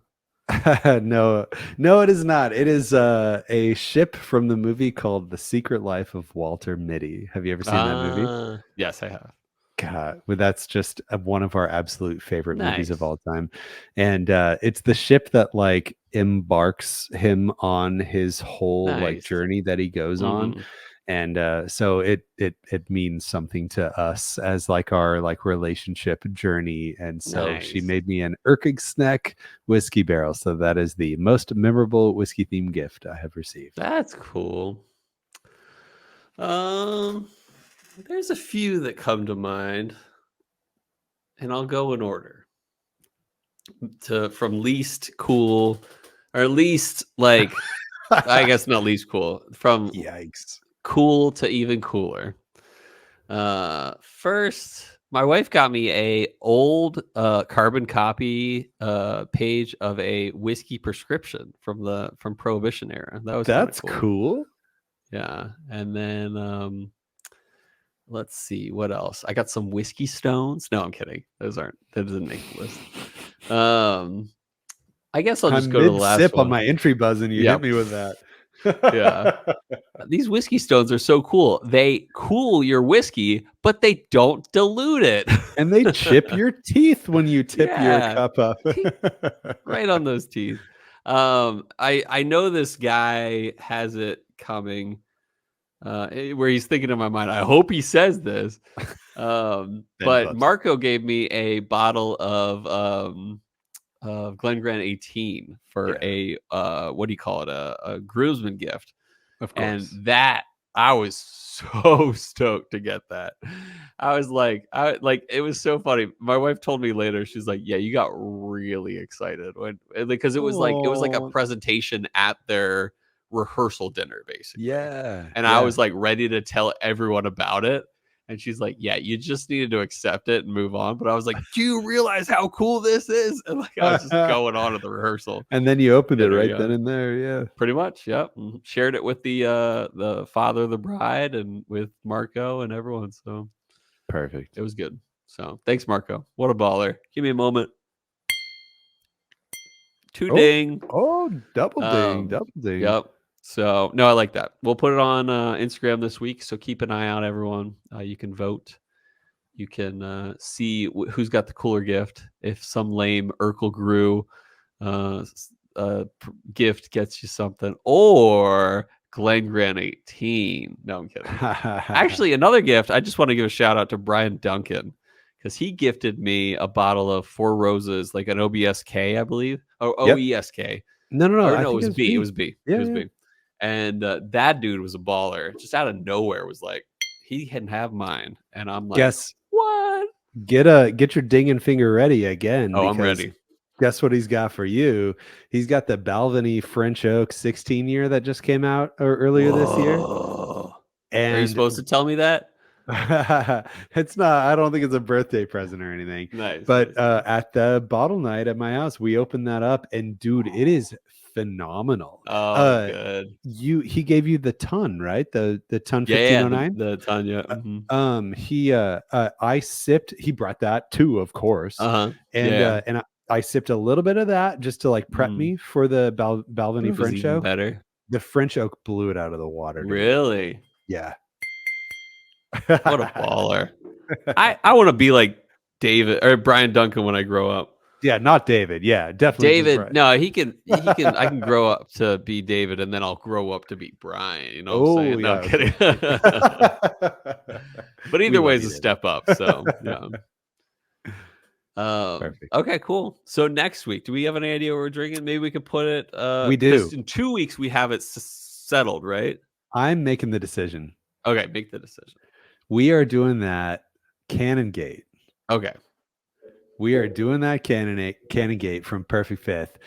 No, it is not. It is a ship from the movie called The Secret Life of Walter Mitty. Have you ever seen that movie? Yes, I have. God, well, that's just one of our absolute favorite movies of Nice. all time. And it's the ship that like embarks him on his whole like Nice. journey that he goes on. Mhm. And so it means something to us as like our like relationship journey. And so she Nice. made me an Erkigsnack whiskey barrel. So that is the most memorable whiskey themed gift I have received. That's cool. There's a few that come to mind, and I'll go in order from least cool, or least like I guess not least cool, from Yikes. cool to even cooler. First, my wife got me a old carbon copy page of a whiskey prescription from Prohibition era. That was That's cool. cool. Yeah, and then let's see what else. I got some whiskey stones. No, I'm kidding. That doesn't make the list. I guess I'll just I'm go to the last mid-sip on one. my entry buzz and you hit Yep. me with that. Yeah. These whiskey stones are so cool. They cool your whiskey, but they don't dilute it. And they chip your teeth when you tip your Yeah. cup up. Right on those teeth. I know this guy has it coming, where he's thinking in my mind, I hope he says this. But Marco gave me a bottle of Glengrant 18 for a what do you call it? A groomsman gift. Of course. And that I was so stoked to get that. I was like, it was so funny. My wife told me later, she's like, yeah, you got really excited because it was like a presentation at their rehearsal dinner, basically. Yeah. And I was like ready to tell everyone about it. And she's like, yeah, you just needed to accept it and move on. But I was like, do you realize how cool this is? And like I was just going on at the rehearsal. And then you opened it right then and there. Yeah. Pretty much. Yep. Shared it with the father of the bride and with Marco and everyone. So perfect. It was good. So thanks, Marco. What a baller. Give me a moment. Ding. Oh, double ding. Yep. So no, I like that. We'll put it on Instagram this week. So keep an eye out, everyone. You can vote. You can see who's got the cooler gift. If some lame Urkel Grew gift gets you something, or Glengrant 18. No, I'm kidding. Actually, another gift. I just want to give a shout out to Brian Duncan, because he gifted me a bottle of Four Roses, like an OBSK, I believe. Oh, OESK. No. Or no, it was B. It was B. Yeah, it was B. And that dude was a baller. Just out of nowhere was like, he hadn't have mine. And I'm like, guess what? Get your dinging finger ready again. Oh, I'm ready. Guess what he's got for you? He's got the Balvenie French Oak 16 year that just came out earlier this year. And are you supposed to tell me that? It's not. I don't think it's a birthday present or anything. Nice. But at the bottle night at my house, we opened that up, and dude, it is phenomenal. Oh, good. He gave you the ton, right? The ton Yeah, 1509. the Tanya. He brought that too, of course. And I sipped a little bit of that just to like prep me for the Balvenie It was French even oak. better. The French oak blew it out of the water. Dude. Really? Yeah. What a baller. I want to be like David or Brian Duncan when I grow up. Yeah, not David. Yeah, definitely David. No, he can. I can grow up to be David, and then I'll grow up to be Brian. You know what I'm saying? No, I'm kidding. But either way is a step up. So yeah. Perfect. Okay, cool. So next week, do we have any idea what we're drinking? Maybe we could put it. We do. Because in 2 weeks we have it settled, right? I'm making the decision. Okay, make the decision. We are doing that Cannon Gate. Okay. We are doing that Cannon Gate from Perfect Fifth.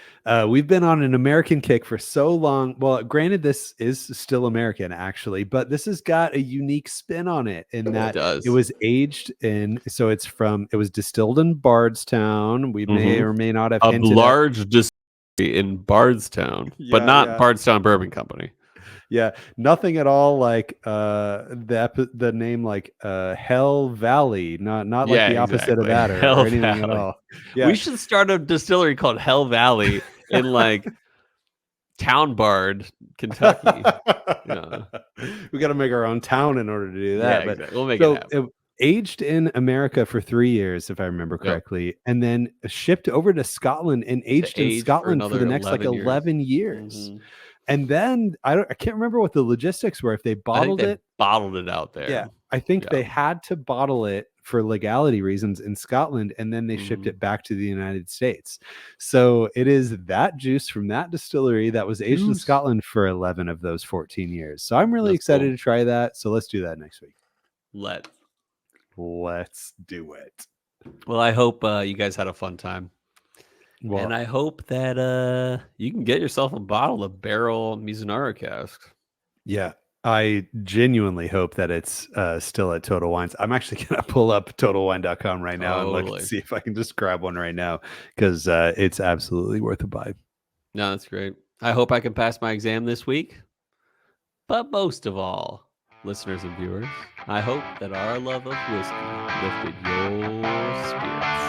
We've been on an American kick for so long. Well, granted, this is still American, actually, but this has got a unique spin on it in that it was aged in. So it was distilled in Bardstown. We may or may not have a large distillery in Bardstown, but not Bardstown Bourbon Company. Yeah, nothing at all like the name like Hell Valley, not like the opposite of that or anything at all. Yeah. We should start a distillery called Hell Valley in like Town Bard, Kentucky. We got to make our own town in order to do that. Yeah, exactly. We'll make it happen. Aged in America for 3 years, if I remember correctly, and then shipped over to Scotland and aged in Scotland for the next like 11 years. And then I can't remember what the logistics were. If they bottled it, bottled it out there. Yeah, I think they had to bottle it for legality reasons in Scotland, and then they shipped it back to the United States. So it is that juice from that distillery that was aged in Scotland for 11 of those 14 years. So I'm really excited to try that. So let's do that next week. Let's do it. Well, I hope you guys had a fun time. Well, and I hope that you can get yourself a bottle of Barrell Mizunara cask. Yeah, I genuinely hope that it's still at Total Wines. I'm actually going to pull up TotalWine.com right now and look and see if I can just grab one right now because it's absolutely worth a buy. No, that's great. I hope I can pass my exam this week. But most of all, listeners and viewers, I hope that our love of whiskey lifted your spirits.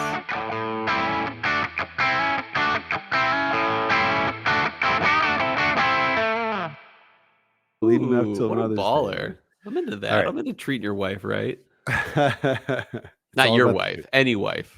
Leading up till what a Mother's baller. Day. I'm into that. Right. I'm into treating your wife right. Not your wife, any wife.